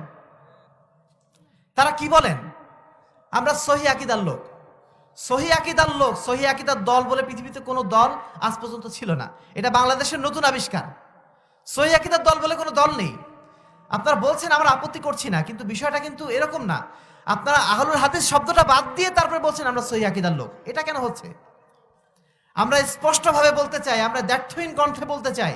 তারা কি বলেন, আমরা সহিহ আকীদার লোক, সহিহ আকীদার লোক। সহিহ আকীদার দল বলে পৃথিবীতে কোনো দল আজ পর্যন্ত ছিল না, এটা বাংলাদেশের নতুন আবিষ্কার। সহিহ আকীদার দল বলে কোনো দল নেই। আপনারা বলছেন আমরা আপত্তি করছি না, কিন্তু বিষয়টা কিন্তু এরকম না। আপনারা আহলুল হাদিস শব্দটা বাদ দিয়ে তারপরে বলছেন আমরা সহিহ আকীদার লোক, এটা কেন হচ্ছে? আমরা স্পষ্টভাবে বলতে চাই, আমরা দ্ব্যর্থহীন কণ্ঠে বলতে চাই,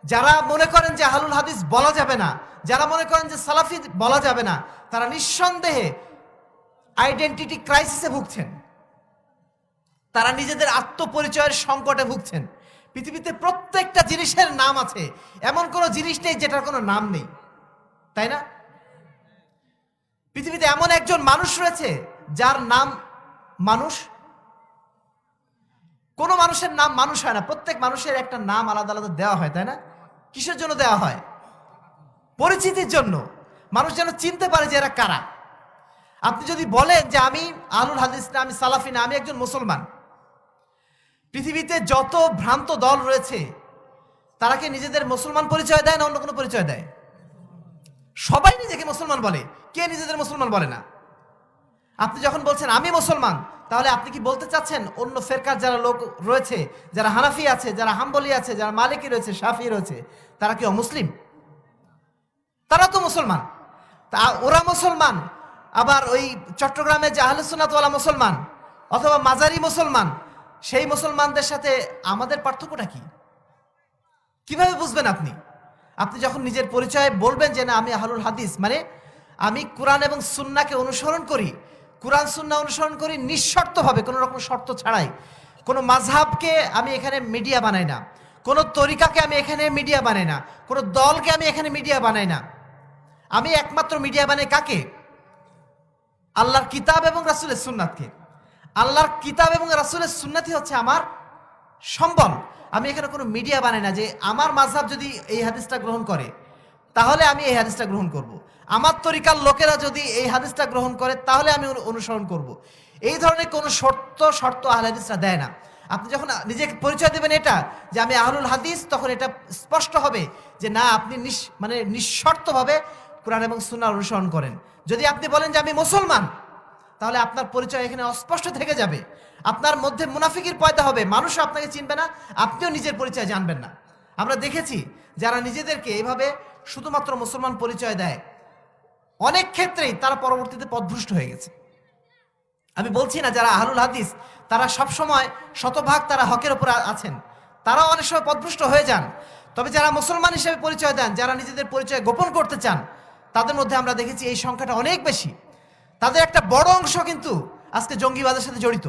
যারা মনে করেন যে আহলুল হাদিস বলা যাবে না, যারা মনে করেন যে সালাফি বলা যাবে না, তারা নিঃসন্দেহে আইডেন্টিটি ক্রাইসিসে ভুগছেন, তারা নিজেদের আত্মপরিচয়ের সংকটে ভুগছেন। পৃথিবীতে প্রত্যেকটা জিনিসের নাম আছে, এমন কোনো জিনিস নেই যেটার কোনো নাম নেই, তাই না? পৃথিবীতে এমন একজন মানুষ রয়েছে যার নাম মানুষ? কোন মানুষের নাম মানুষ হয় না, প্রত্যেক মানুষের একটা নাম আলাদা আলাদা দেওয়া হয়, তাই না? কিসের জন্য দেওয়া হয়? পরিচিতির জন্য, মানুষ যেন চিনতে পারে যে এরা কারা। আপনি যদি বলেন যে আমি আহলুল হাদিস না, আমি সালাফি না, আমি একজন মুসলমান, পৃথিবীতে যত ভ্রান্ত দল রয়েছে তারা কি নিজেদের মুসলমান পরিচয় দেয় না অন্য কোনো পরিচয় দেয়? সবাই নিজেকে মুসলমান বলে, কে নিজেদের মুসলমান বলে না? আপনি যখন বলছেন আমি মুসলমান, তাহলে আপনি কি বলতে চাচ্ছেন অন্য ফেরকার যারা লোক রয়েছে, যারা হানাফি আছে, যারা হাম্বলি আছে, যারা মালিকি রয়েছে, শাফি রয়েছে, তারা কি অমুসলিম? তারা তো মুসলমান। তা ওরা মুসলমান, আবার ওই চট্টগ্রামে যে আহলে সুন্নাত ওয়াল মুসলমান অথবা মাজারি মুসলমান, সেই মুসলমানদের সাথে আমাদের পার্থক্যটা কি? কিভাবে বুঝবেন আপনি? আপনি যখন নিজের পরিচয় বলবেন যে না আমি আহলুল হাদিস, মানে আমি কোরআন এবং সুন্নাহকে অনুসরণ করি, কোরআন সুন্নাহ অনুসরণ করি নিঃশর্তভাবে, কোনো রকম শর্ত ছাড়াই। কোনো মাযহাবকে আমি এখানে মিডিয়া বানাই না, কোনো তরিকাকে আমি এখানে মিডিয়া বানাই না, কোনো দলকে আমি এখানে মিডিয়া বানাই না। আমি একমাত্র মিডিয়া বানাই কাকে? আল্লাহর কিতাব এবং রাসূলের সুন্নাতকে। আল্লাহর কিতাব এবং রাসূলের সুন্নাতই হচ্ছে আমার সম্বল। আমি এখানে কোনো মিডিয়া বানাই না যে আমার মাযহাব যদি এই হাদিসটা গ্রহণ করে তাহলে আমি এই হাদিসটা গ্রহণ করব, আমার তরিকার লোকেরা যদি এই হাদিসটা গ্রহণ করে তাহলে আমি অনুসরণ করব। এই ধরনের কোনো শর্ত আহলে হাদিসরা দেয় না। আপনি যখন নিজেকে পরিচয় দেবেন এটা যে আমি আহলুল হাদিস, তখন এটা স্পষ্ট হবে যে না আপনি নিঃশর্তভাবে কোরআন এবং সুন্নাহ অনুসরণ করেন। যদি আপনি বলেন যে আমি মুসলমান, তাহলে আপনার পরিচয় এখানে অস্পষ্ট থেকে যাবে, আপনার মধ্যে মুনাফিকির পয়দা হবে, মানুষও আপনাকে চিনবে না, আপনিও নিজের পরিচয় জানবেন না। আমরা দেখেছি যারা নিজেদেরকে এভাবে শুধুমাত্র মুসলমান পরিচয় দেয়, অনেক ক্ষেত্রেই তারা পরবর্তীতে পথভ্রষ্ট হয়ে গেছে। আমি বলছি না যারা আহলুল হাদিস তারা সবসময় শতভাগ তারা হকের উপর আছেন, তারাও অনেক সময় পথভ্রষ্ট হয়ে যান। তবে যারা মুসলমান হিসেবে পরিচয় দেন, যারা নিজেদের পরিচয় গোপন করতে চান, তাদের মধ্যে আমরা দেখেছি এই সংখ্যাটা অনেক বেশি। তাদের একটা বড় অংশ কিন্তু আজকে জঙ্গিবাদের সাথে জড়িত,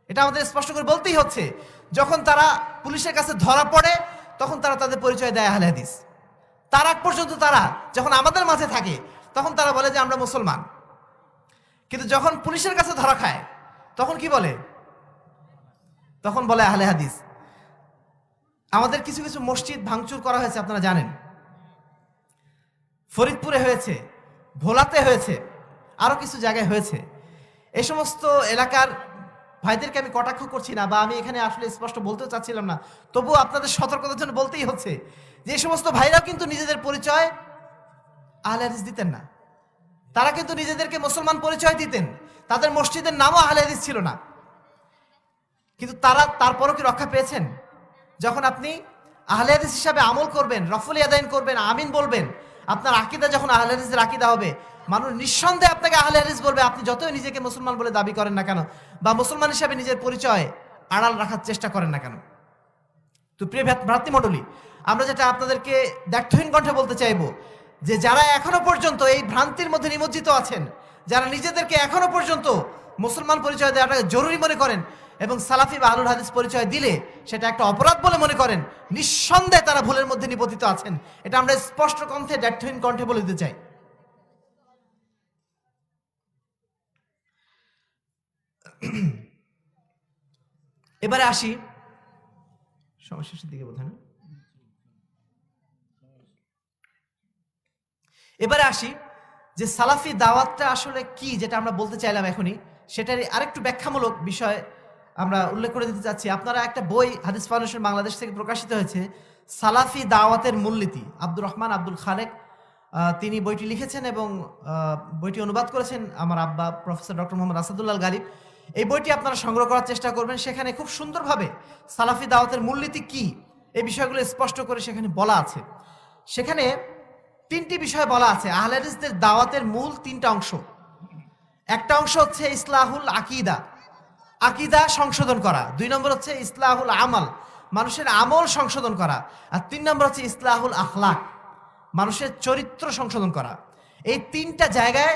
এটা আমাদের স্পষ্ট করে বলতেই হচ্ছে। যখন তারা পুলিশের কাছে ধরা পড়ে তখন তারা তাদের পরিচয় দেয় আহলে হাদিস। তার আগ পর্যন্ত তারা যখন আমাদের মাঝে থাকে তখন তারা বলে যে আমরা মুসলমান, কিন্তু যখন পুলিশের কাছে ধরা খায় তখন কি বলে? তখন বলে আহলে হাদিস। আমাদের কিছু কিছু মসজিদ ভাঙচুর করা হয়েছে, আপনারা জানেন, ফরিদপুরে হয়েছে, ভোলাতে হয়েছে, আরো কিছু জায়গায় হয়েছে। এই সমস্ত এলাকার ভাইদেরকে আমি কটাক্ষ করছি না, বা আমি এখানে আসলে স্পষ্ট বলতেও চাচ্ছিলাম না, তবুও আপনাদের সতর্কতার জন্য বলতেই হচ্ছে যে এই সমস্ত ভাইরাও কিন্তু নিজেদের পরিচয় আহলে হাদিস দিতেন না, তারা কিন্তু নিজেদেরকে মুসলমান পরিচয় দিতেন। তাদের মসজিদের নামও আহলে হাদিস ছিল না, কিন্তু তারা তারপরও কি রক্ষা পেয়েছেন? যখন আপনি আহলে হাদিস হিসাবে আমল করবেন, রফুল ইয়াদাইন করবেন, আমিন বলবেন, আপনার আকীদা যখন আহলে হাদিসের আকীদা হবে, মানুষ নিঃসন্দেহে আপনাকে আহলে হাদিস বলবে, আপনি যতই নিজেকে মুসলমান বলে দাবি করেন না কেন, বা মুসলমান হিসাবে নিজের পরিচয় আড়াল রাখার চেষ্টা করেন না কেন। তো প্রিয় ভ্রাতৃমণ্ডলী, আমরা যেটা আপনাদেরকে দ্ব্যর্থহীন কণ্ঠে বলতে চাইবো, যে যারা এখনো পর্যন্ত এই ভ্রান্তির মধ্যে নিমজ্জিত আছেন, যারা নিজেদেরকে এখনো পর্যন্ত মুসলমান পরিচয় দেওয়াটাকে জরুরি মনে করেন এবং সালাফি বা আহলুল হাদিস পরিচয় দিলে সেটা একটা অপরাধ বলে মনে করেন, নিঃসন্দেহে তারা ভুলের মধ্যে নিপতিত আছেন। এটা আমরা স্পষ্ট কণ্ঠে, দ্ব্যর্থহীন কণ্ঠে বলে দিতে চাই। এবারে আসি সমস্যার দিকে, বোধ হয় না? এবারে আসি যে সালাফি দাওয়াতটা আসলে কি, যেটা আমরা বলতে চাইলাম এখনই, সেটার আরেকটু ব্যাখ্যামূলক বিষয় আমরা উল্লেখ করে দিতে চাচ্ছি। আপনারা একটা বই হাদিস ফাউন্ডেশন বাংলাদেশ থেকে প্রকাশিত হয়েছে, সালাফি দাওয়াতের মূলনীতি, আব্দুর রহমান আব্দুল খালেক তিনি বইটি লিখেছেন এবং বইটি অনুবাদ করেছেন আমার আব্বা প্রফেসর ডক্টর মোহাম্মদ আসাদুল্লাহ গালিব। এই বইটি আপনারা সংগ্রহ করার চেষ্টা করবেন। সেখানে খুব সুন্দরভাবে সালাফি দাওয়াতের মূলনীতি কি এই বিষয়গুলো স্পষ্ট করে সেখানে বলা আছে। সেখানে 3টি বিষয় বলা আছে। আহলে হাদিসদের দাওয়াতের মূল 3টা অংশ। একটা অংশ হচ্ছে ইসলাহুল আকীদা, আকীদা সংশোধন করা। 2 নম্বর হচ্ছে ইসলাহুল আমাল, মানুষের আমল সংশোধন করা। আর 3 নম্বর হচ্ছে ইসলাহুল আখলাক, মানুষের চরিত্র সংশোধন করা। এই 3টা জায়গায়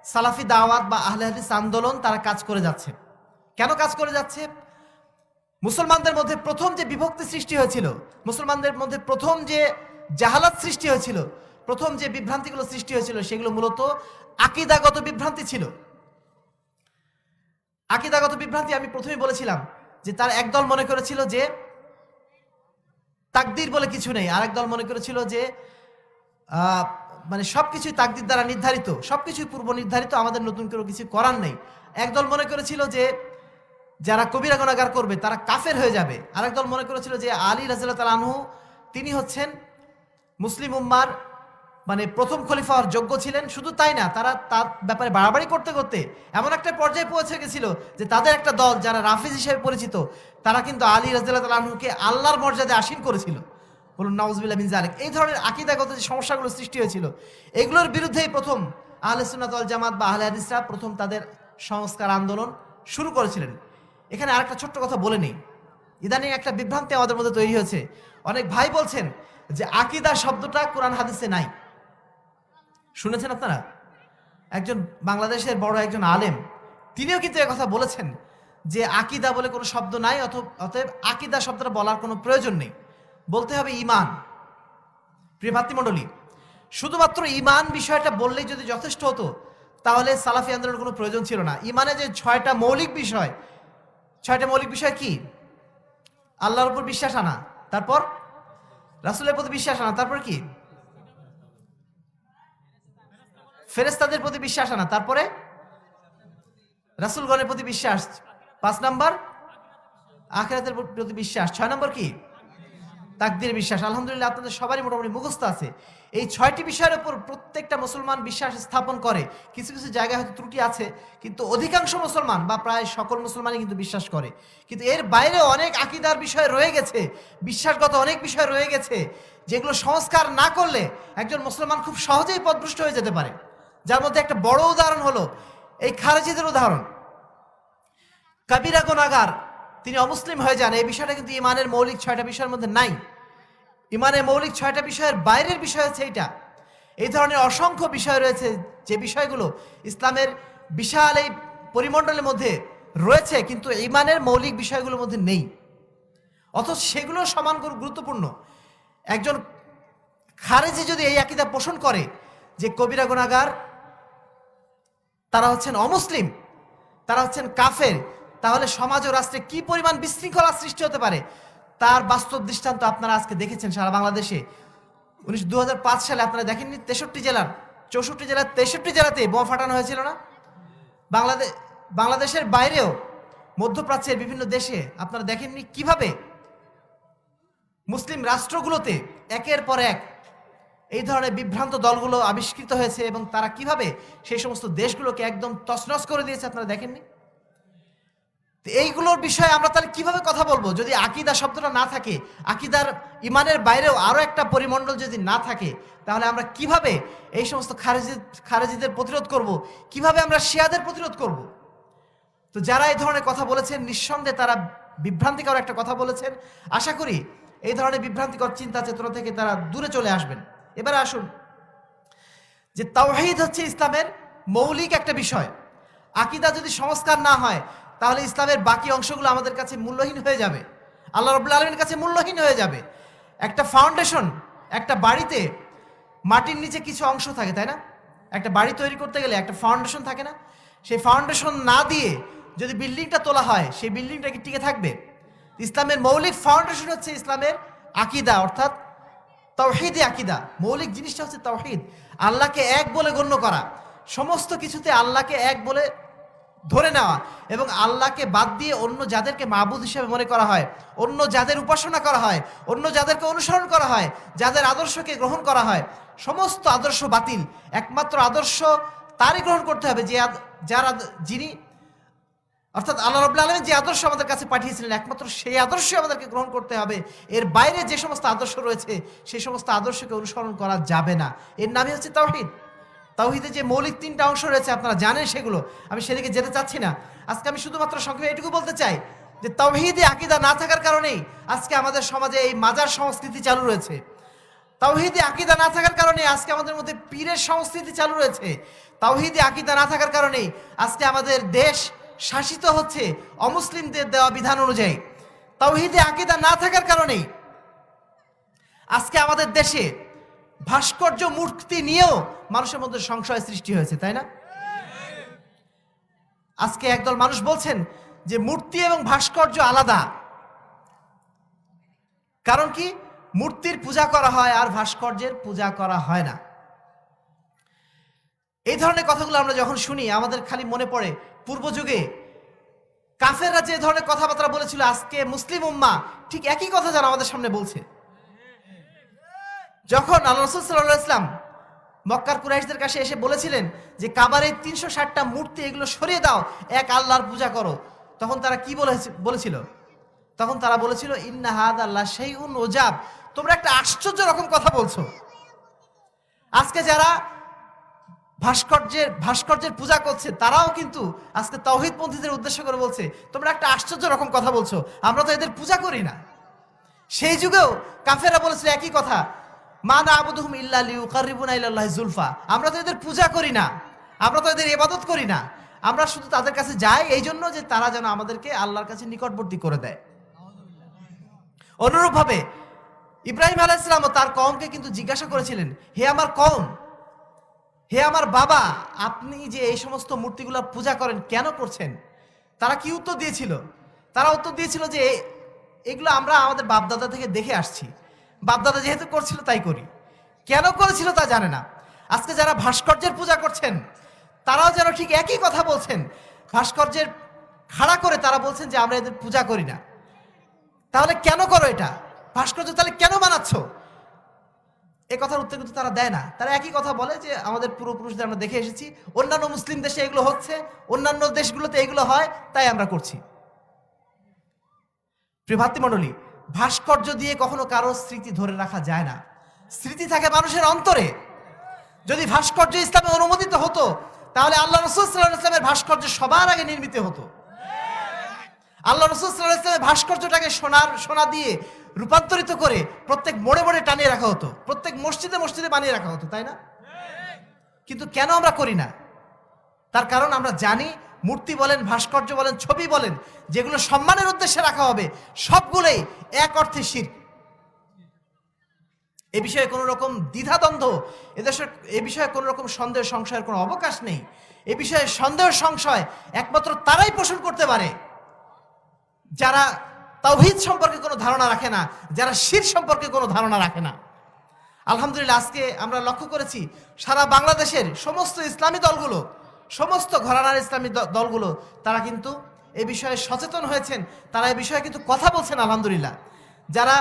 সালাফি দাওয়াত বা আহলে হাদিস আন্দোলন তারা কাজ করে যাচ্ছে। কেন কাজ করে যাচ্ছে? মুসলমানদের মধ্যে প্রথম যে বিভক্তি সৃষ্টি হয়েছিল, মুসলমানদের মধ্যে প্রথম যে জাহালাত সৃষ্টি হয়েছিল, প্রথম যে বিভ্রান্তিগুলো সৃষ্টি হয়েছিল, সেগুলো মূলত আকীদাগত বিভ্রান্তি ছিল। আকীদাগত বিভ্রান্তি আমি প্রথমেই বলেছিলাম যে তার একদল মনে করেছিল যে তাকদীর বলে কিছু নেই, আরেক দল মনে করেছিল যে মানে সবকিছুই তাকদীর দ্বারা নির্ধারিত, সবকিছুই পূর্ব নির্ধারিত, আমাদের নতুন করে কিছু করার নেই। একদল মনে করেছিল যে যারা কবিরা গুনাহগার করবে তারা কাফের হয়ে যাবে। আরেক দল মনে করেছিল যে আলী রাদিয়াল্লাহু তাআলা আনহু তিনি হচ্ছেন মুসলিম উম্মার মানে প্রথম খলিফা হওয়ার যোগ্য ছিলেন। শুধু তাই না, তারা তার ব্যাপারে বাড়াবাড়ি করতে করতে এমন একটা পর্যায়ে পৌঁছে গেছিল যে তাদের একটা দল যারা রাফিজ হিসেবে পরিচিত, তারা কিন্তু আলী রাদিয়াল্লাহু তাআলা আনহুকে আল্লাহর মর্যাদায় আসীন করেছিল। বলুন নাউজুবিল্লাহ মিন যালিক। এই ধরনের আকীদাগত যে সমস্যাগুলো সৃষ্টি হয়েছিল, এগুলোর বিরুদ্ধেই প্রথম আহলে সুন্নাত ওয়াল জামাত বা আহলে হাদিসরা প্রথম তাদের সংস্কার আন্দোলন শুরু করেছিলেন। এখানে আরেকটা ছোট্ট কথা বলে নেই, ইদানিং একটা বিভ্রান্তি আমাদের মধ্যে তৈরি হয়েছে। অনেক ভাই বলছেন যে আকীদা শব্দটা কোরআন হাদিসে নাই। শুনেছেন আপনারা? একজন বাংলাদেশের বড় একজন আলেম তিনিও কিন্তু একথা বলেছেন যে আকীদা বলে কোনো শব্দ নাই, অতএব আকীদা শব্দটা বলার কোনো প্রয়োজন নেই, বলতে হবে ঈমান। প্রিয় ভাতৃমণ্ডলী, শুধুমাত্র ঈমান বিষয়টা বললেই যদি যথেষ্ট হতো তাহলে সালাফি আন্দোলনের কোনো প্রয়োজন ছিল না। ঈমানে যে 6টা মৌলিক বিষয়, 6টা মৌলিক বিষয় কি? আল্লাহর উপর বিশ্বাস আনা, তারপর রাসূলের প্রতি বিশ্বাস আনা, তারপর কি? ফেরেশতাদের প্রতি বিশ্বাস আনা, তারপরে রাসূলগণের প্রতি বিশ্বাস, 5 নাম্বার আখিরাতের প্রতি বিশ্বাস, 6 নম্বর কি? তাকদীর বিশ্বাস। আলহামদুলিল্লাহ আপনাদের সবারই মোটামুটি মুখস্থ আছে। এই 6টি বিষয়ের উপর প্রত্যেকটা মুসলমান বিশ্বাস স্থাপন করে। কিছু কিছু জায়গায় হয়তো ত্রুটি আছে, কিন্তু অধিকাংশ মুসলমান বা প্রায় সকল মুসলমানই কিন্তু বিশ্বাস করে। কিন্তু এর বাইরে অনেক আকীদার বিষয় রয়ে গেছে, বিশ্বাসগত অনেক বিষয় রয়ে গেছে, যেগুলো সংস্কার না করলে একজন মুসলমান খুব সহজেই পথভ্রষ্ট হয়ে যেতে পারে। যার মধ্যে একটা বড় উদাহরণ হলো এই খারেজিদের উদাহরণ। কবিরা গুনাহগার তিনি অমুসলিম হয়ে যান, এই বিষয়টা কিন্তু ঈমানের মৌলিক 6টা বিষয়ের মধ্যে নাই। ঈমানের মৌলিক 6টা বিষয়ের বাইরের বিষয় হচ্ছে এইটা। এই ধরনের অসংখ্য বিষয় রয়েছে যে বিষয়গুলো ইসলামের বিশাল এই পরিমণ্ডলের মধ্যে রয়েছে, কিন্তু ঈমানের মৌলিক বিষয়গুলোর মধ্যে নেই, অথচ সেগুলো সমান গুরুত্বপূর্ণ। একজন খারেজি যদি এই আকীদা পোষণ করে যে কবিরা গুনাহগার তারা হচ্ছেন অমুসলিম, তারা হচ্ছেন কাফের, তাহলে সমাজ ও রাষ্ট্রে কি পরিমাণ বিশৃঙ্খলা সৃষ্টি হতে পারে তার বাস্তব দৃষ্টান্ত আপনারা আজকে দেখেছেন সারা বাংলাদেশে। 2005 সালে আপনারা দেখেননি 63 জেলার 64 জেলার 63 জেলাতে বোমা ফাটানো হয়েছিল না? বাংলাদেশের বাইরেও মধ্যপ্রাচ্যের বিভিন্ন দেশে আপনারা দেখেননি কিভাবে মুসলিম রাষ্ট্রগুলোতে একের পর এক এই ধরনের বিভ্রান্ত দলগুলো আবিষ্কৃত হয়েছে এবং তারা কিভাবে সেই সমস্ত দেশগুলোকে একদম তছনছ করে দিয়েছে আপনারা দেখেননি? তো এইগুলোর বিষয়ে আমরা তাহলে কিভাবে কথা বলবো যদি আকীদা শব্দটা না থাকে, আকীদার ইমানের বাইরেও আরো একটা পরিমণ্ডল যদি না থাকে, তাহলে আমরা কিভাবে এই সমস্ত খারেজিদের প্রতিরোধ করব, কিভাবে আমরা শিয়াদের প্রতিরোধ করব? তো যারা এই ধরনের কথা বলেছেন নিঃসন্দেহে তারা বিভ্রান্তিকর একটা কথা বলেছেন। আশা করি এই ধরনের বিভ্রান্তিকর চিন্তা চেতনা থেকে তারা দূরে চলে আসবেন। এবারে আসুন, যে তাওহীদ হচ্ছে ইসলামের মৌলিক একটা বিষয়। আকীদা যদি সংস্কার না হয় তাহলে ইসলামের বাকি অংশগুলো আমাদের কাছে মূল্যহীন হয়ে যাবে, আল্লাহ রাব্বুল আলামিনের কাছে মূল্যহীন হয়ে যাবে। একটা ফাউন্ডেশন, একটা বাড়িতে মাটির নিচে কিছু অংশ থাকে, তাই না? একটা বাড়ি তৈরি করতে গেলে একটা ফাউন্ডেশন থাকে না? সেই ফাউন্ডেশন না দিয়ে যদি বিল্ডিংটা তোলা হয়, সেই বিল্ডিংটা কি টিকে থাকবে? ইসলামের মৌলিক ফাউন্ডেশন হচ্ছে ইসলামের আকীদা, অর্থাৎ তাওহীদে আকীদা। মৌলিক জিনিসটা হচ্ছে তাওহীদ, আল্লাহকে এক বলে গণ্য করা, সমস্ত কিছুতে আল্লাহকে এক বলে ধরে নেওয়া এবং আল্লাহকে বাদ দিয়ে অন্য যাদেরকে মাবুদ হিসেবে মনে করা হয়, অন্য যাদের উপাসনা করা হয়, অন্য যাদেরকে অনুসরণ করা হয়, যাদের আদর্শকে গ্রহণ করা হয়, সমস্ত আদর্শ বাতিল। একমাত্র আদর্শ তারই গ্রহণ করতে হবে যিনি, অর্থাৎ আল্লাহ রাব্বুল আলামিন যে আদর্শ আমাদের কাছে পাঠিয়েছিলেন, একমাত্র সেই আদর্শই আমাদেরকে গ্রহণ করতে হবে। এর বাইরে যে সমস্ত আদর্শ রয়েছে সেই সমস্ত আদর্শকে অনুসরণ করা যাবে না। এর নামই হচ্ছে তাওহীদ। তাওহীদে যে মৌলিক তিনটা অংশ রয়েছে আপনারা জানেন সেগুলো, আমি সেদিকে যেতে চাচ্ছি না। আজকে আমি শুধুমাত্র সংক্ষেপে এটুকু বলতে চাই যে তাওহীদে আকীদা না থাকার কারণেই আজকে আমাদের সমাজে এই মাজার সংস্কৃতি চালু রয়েছে। তাওহীদে আকীদা না থাকার কারণে আজকে আমাদের মধ্যে পীরের সংস্কৃতি চালু রয়েছে। তাওহীদে আকীদা না থাকার কারণেই আজকে আমাদের দেশ শাসিত হচ্ছে অমুসলিমদের দেওয়া বিধান অনুযায়ী। তাওহীদে আকীদা না থাকার কারণেই আজকে আমাদের দেশে ভাস্কর্য মূর্তি নিয়েও মানুষের মধ্যে সংশয় সৃষ্টি হয়েছে, তাই না? আজকে একদল মানুষ বলছেন যে মূর্তি এবং ভাস্কর্য আলাদা। কারণ কি? মূর্তির পূজা করা হয় আর ভাস্কর্যের পূজা করা হয় না। এই ধরনের কথাগুলো আমরা যখন শুনি আমাদের খালি মনে পড়ে পূর্ব যুগে কাফেররা যে ধরনের কথাবার্তা বলেছিল, আজকে মুসলিম উম্মাহ ঠিক একই কথা যেন আমাদের সামনে বলছে। যখন আল্লাহ রাসূল সাল্লাল্লাহু আলাইহি ওয়াসাল্লাম মক্কার কুরাইশদের কাছে এসে বলেছিলেন যে কাবার এই ৩৬০টা মূর্তি এগুলো সরিয়ে দাও, এক আল্লাহর পূজা করো, তখন তারা কি বলেছিল? তখন তারা বলেছিল ইন্না হাযা লাশাইউন উজাব, তোমরা একটা আশ্চর্য রকম কথা বলছো। আজকে যারা ভাস্কর্যের পূজা করছে তারাও কিন্তু আজকে তাওহীদপন্থীদের উদ্দেশ্য করে বলছে তোমরা একটা আশ্চর্য রকম কথা বলছো, আমরা তো এদের পূজা করি না। সেই যুগেও কাফেররা বলেছিল একই কথা, মা না'বুদুহুম ইল্লা লিয়ুকাররিবুনা ইলাল্লাহি যুলফা, আমরা তো এদের পূজা করি না, আমরা তো এদের ইবাদত করি না, আমরা শুধু তাদের কাছে যাই এই জন্য যে তারা যেন আমাদেরকে আল্লাহর কাছে নিকটবর্তী করে দেয়। অনুরূপভাবে ইব্রাহিম আলাইহিস সালাম তার কওমকে কিন্তু জিজ্ঞাসা করেছিলেন, হে আমার কওম, হে আমার বাবা, আপনি যে এই সমস্ত মূর্তিগুলো পূজা করেন কেন করছেন? তারা কি উত্তর দিয়েছিল? তারা উত্তর দিয়েছিল যে এগুলো আমরা আমাদের বাপদাদা থেকে দেখে আসছি, বাপদাদা যেহেতু করছিল তাই করি। কেন করেছিল তা জানে না। আজকে যারা ভাস্কর্যের পূজা করছেন তারাও যেন ঠিক একই কথা বলছেন, ভাস্কর্যের খাড়া করে তারা বলছেন যে আমরা এদের পূজা করি না। তাহলে কেন করো এটা? ভাস্কর্য তাহলে কেন বানাচ্ছ? এই কথার উত্তর কিন্তু তারা দেয় না। তারা একই কথা বলে যে আমাদের পূর্বপুরুষদের আমরা দেখে এসেছি, অন্যান্য মুসলিম দেশে এগুলো হচ্ছে, অন্যান্য দেশগুলোতে এগুলো হয়, তাই আমরা করছি। প্রিয় ভাতৃমণ্ডলী, ভাস্কর্য দিয়ে কখনো কারো স্মৃতি ধরে রাখা যায় না। স্মৃতি থাকে মানুষের অন্তরে। যদি ভাস্কর্য ইসলামে অনুমোদিত হতো তাহলে আল্লাহ রাসূল সাল্লাল্লাহু আলাইহি ওয়াসাল্লামের ভাস্কর্য সবার আগে নির্মিত হতো। আল্লাহ রাসূল সাল্লাল্লাহু আলাইহি ওয়াসাল্লামের ভাস্কর্যটাকে সোনা দিয়ে রূপান্তরিত করে প্রত্যেক মোড়ে মোড়ে টানিয়ে রাখা হতো, প্রত্যেক মসজিদে মসজিদে বানিয়ে রাখা হতো, তাই না? কিন্তু কেন আমরা করি না? তার কারণ আমরা জানি মূর্তি বলেন, ভাস্কর্য বলেন, ছবি বলেন, যেগুলো সম্মানের উদ্দেশ্যে রাখা হবে সবগুলোই এক অর্থে শিরক। এ বিষয়ে কোনো রকম দ্বিধাদ্বন্দ্ব এ বিষয়ে কোনো রকম সন্দেহ সংশয়ের কোনো অবকাশ নেই। এ বিষয়ে সন্দেহ সংশয় একমাত্র তারাই পোষণ করতে পারে যারা তাওহীদ সম্পর্কে কোনো ধারণা রাখে না, যারা শিরক সম্পর্কে কোনো ধারণা রাখে না। আলহামদুলিল্লাহ আজকে আমরা লক্ষ্য করেছি সারা বাংলাদেশের সমস্ত ইসলামী দলগুলো, সমস্ত ঘরানার ইসলামী দলগুলো তারা কিন্তু এ বিষয়ে সচেতন হয়েছেন, তারা এ বিষয়ে কিন্তু কথা বলছেন। আলহামদুলিল্লাহ যারা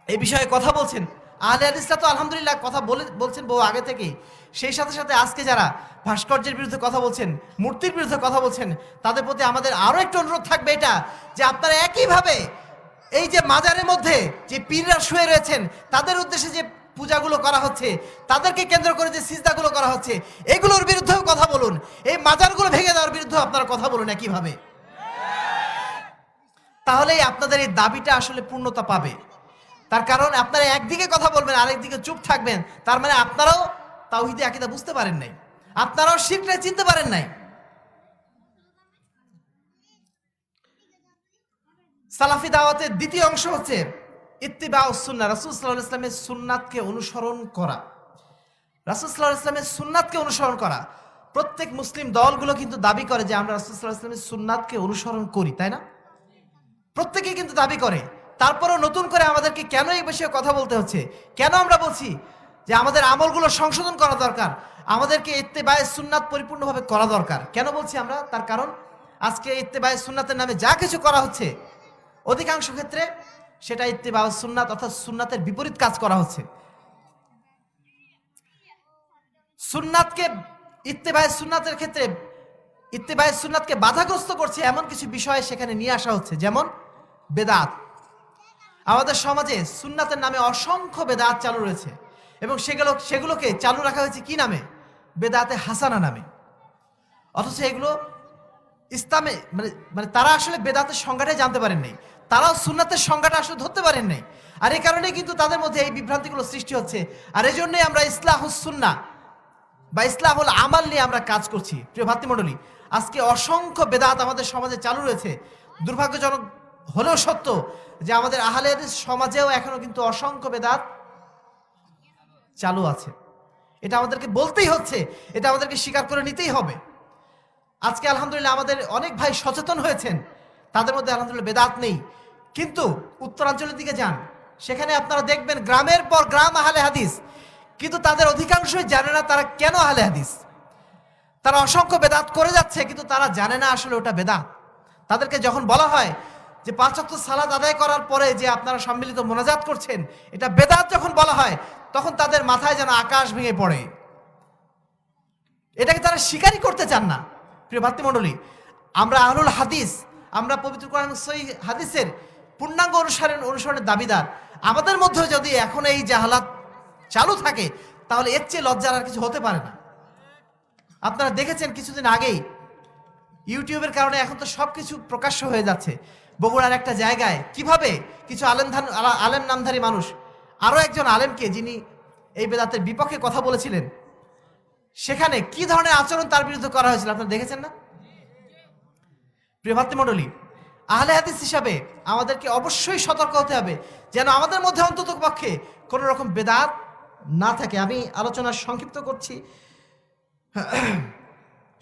এ বিষয়ে কথা বলছেন আহলে হাদিসরা তো আলহামদুলিল্লাহ কথা বলছেন বহু আগে থেকেই। সেই সাথে সাথে আজকে যারা ভাস্কর্যের বিরুদ্ধে কথা বলছেন, মূর্তির বিরুদ্ধে কথা বলছেন, তাদের প্রতি আমাদের আরো একটু অনুরোধ থাকবে এটা, যে আপনারা একইভাবে এই যে মাজারের মধ্যে যে পীররা শুয়ে রয়েছেন, তাদের উদ্দেশ্যে যে পূজাগুলো করা হচ্ছে, তাদেরকে কেন্দ্র করে যে সিজদাগুলো করা হচ্ছে, এগুলোর বিরুদ্ধেও কথা বলুন। এই মাজারগুলো ভেঙে দেওয়ার বিরুদ্ধে আপনারা কথা বলুন একইভাবে। তাহলেই আপনাদের এই দাবিটা আসলে পূর্ণতা পাবে। তার কারণ আপনারা একদিকে কথা বলবেন, আরেকদিকে চুপ থাকবেন, তার মানে আপনারাও তাওহীদে আকীদা বুঝতে পারেন নাই, আপনারাও শিরকটা চিনতে পারেন নাই। সালাফি দাওয়াতের দ্বিতীয় অংশ হচ্ছে ইত্তিবাউস সুন্নাহ, রাসূল সাল্লাল্লাহু আলাইহি ওয়াসাল্লামের সুন্নাতকে অনুসরণ করা। রাসূল সাল্লাল্লাহু আলাইহি ওয়াসাল্লামের সুন্নাতকে অনুসরণ করা। প্রত্যেক মুসলিম দলগুলো কিন্তু দাবি করে যে আমরা রাসূল সাল্লাল্লাহু আলাইহি ওয়াসাল্লামের সুন্নাতকে অনুসরণ করি, তাই না? প্রত্যেকেই কিন্তু দাবি করে। তারপরেও নতুন করে আমাদেরকে কেন এই বিষয়ে কথা বলতে হচ্ছে? কেন আমরা বলছি যে আমাদের আমলগুলো সংশোধন করা দরকার, আমাদেরকে ইত্তেবায়ে সুন্নাত পরিপূর্ণভাবে করা দরকার? কেন বলছি আমরা? তার কারণ আজকে ইত্তেবায়ে সুন্নাতের নামে যা কিছু করা হচ্ছে, অধিকাংশ ক্ষেত্রে সেটা ইত্তেবাউস সুন্নাত অর্থাৎ সুন্নাতের বিপরীত কাজ করা হচ্ছে। সুন্নাতকে ইত্তেবায়ে সুন্নাতের ক্ষেত্রে ইত্তেবায়ে সুন্নাতকে বাধাগ্রস্ত করছে এমন কিছু বিষয় সেখানে নিয়ে আসা হচ্ছে, যেমন বেদাত। আমাদের সমাজে সুন্নাতের নামে অসংখ্য বেদাত চালু রয়েছে এবং সেগুলোকে চালু রাখা হয়েছে কি নামে? বেদাতে হাসানা নামে। অথচ এগুলো ইসলামে মানে তারা আসলে বেদাতের সংজ্ঞাটাই জানতে পারেন নাই, তারাও সুন্নাতের সংজ্ঞাটা আসলে ধরতে পারেন নাই। আর এই কারণেই কিন্তু তাদের মধ্যে এই বিভ্রান্তিগুলো সৃষ্টি হচ্ছে। আর এই জন্যই আমরা ইসলাহুস সুন্নাহ বা ইসলাহুল আমাল নিয়ে আমরা কাজ করছি। প্রিয় ভাতৃমণ্ডলী, আজকে অসংখ্য বেদাত আমাদের সমাজে চালু রয়েছে। দুর্ভাগ্যজনক হলেও সত্য যে আমাদের আহলে হাদিস সমাজেও এখনো কিন্তু অসংখ্য বেদাত চালু আছে। এটা আমাদেরকে বলতেই হচ্ছে, এটা আমাদেরকে স্বীকার করে নিতেই হবে। আজকে আলহামদুলিল্লাহ আমাদের অনেক ভাই সচেতন হয়েছেন, তাদের মধ্যে আলহামদুলিল্লাহ বেদাত নেই। কিন্তু উত্তরাঞ্চলের দিকে যান, সেখানে আপনারা দেখবেন গ্রামের পর গ্রাম আহলে হাদিস, কিন্তু তাদের অধিকাংশই জানে না তারা কেন আহলে হাদিস। তারা অসংখ্য বেদাত করে যাচ্ছে, কিন্তু তারা জানে না আসলে ওটা বেদাত। তাদেরকে যখন বলা হয় যে 5 ওয়াক্ত সালাত আদায় করার পরে যে আপনারা সম্মিলিত মোনাজাত করছেন, এটা বেদাত যখন বলা হয়, তখন তাদের মাথায় যেন আকাশ ভেঙে পড়ে। এটাকে তারা স্বীকারই করতে চান না। প্রিয় ভাতৃমণ্ডলী, আমরা আহলুল হাদিস, আমরা পবিত্র কোরআন সহিহ হাদিসের পূর্ণাঙ্গ অনুসরণের দাবিদার। আমাদের মধ্যে যদি এখন এই জাহালাত চালু থাকে, তাহলে এর চেয়ে লজ্জার আর কিছু হতে পারে না। আপনারা দেখেছেন কিছুদিন আগেই ইউটিউবের কারণে এখন তো সবকিছু প্রকাশ্য হয়ে যাচ্ছে। বগুড়ার একটা জায়গায় কিভাবে কিছু আলেম নামধারী মানুষ আরো একজন আলেমকে, যিনি এই বেদাতের বিপক্ষে কথা বলেছিলেন, সেখানে কি ধরনের আচরণ তার বিরুদ্ধে করা হয়েছিল আপনারা দেখেছেন না? প্রিয় ভাতৃমণ্ডলী, আহলে হাদিস হিসাবে আমাদেরকে অবশ্যই সতর্ক হতে হবে যেন আমাদের মধ্যে অন্তত পক্ষে কোনো রকম বেদাত না থাকে। আমি আলোচনা সংক্ষিপ্ত করছি।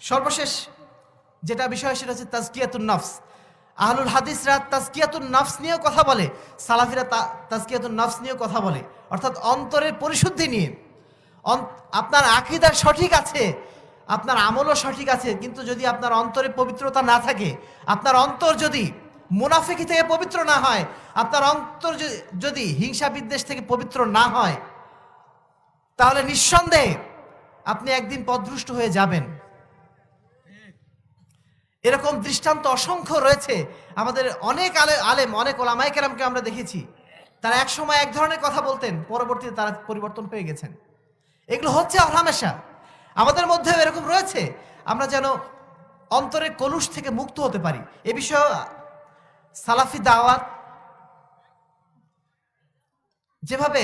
সর্বশেষ যেটা বিষয় সেটা হচ্ছে তাজকিয়াতুন নফস। আহলুল হাদিসরা তাজকিয়াতুন নফস নিয়েও কথা বলে, সালাফিরা তাজকিয়াতুন নফস নিয়েও কথা বলে, অর্থাৎ অন্তরের পরিশুদ্ধি নিয়ে। আপনার আকীদা সঠিক আছে, আপনার আমলও সঠিক আছে, কিন্তু যদি আপনার অন্তরে পবিত্রতা না থাকে, আপনার অন্তর যদি মুনাফিকি থেকে পবিত্র না হয়, আপনার অন্তর যদি হিংসা বিদ্বেষ থেকে পবিত্র না হয়, তাহলে নিঃসন্দেহে আপনি একদিন পথভ্রষ্ট হয়ে যাবেন। এরকম দৃষ্টান্ত অসংখ্য রয়েছে। আমাদের অনেক আলেম, অনেক ওলামায়ে কেরামকে আমরা দেখেছি, তারা এক সময় এক ধরনের কথা বলতেন, পরবর্তীতে তারা পরিবর্তন হয়ে গেছেন। এগুলো হচ্ছে হরহামেশা আমাদের মধ্যেও এরকম রয়েছে। আমরা যেন অন্তরের কলুষ থেকে মুক্ত হতে পারি। এ বিষয়ে সালাফি দাওয়াত যেভাবে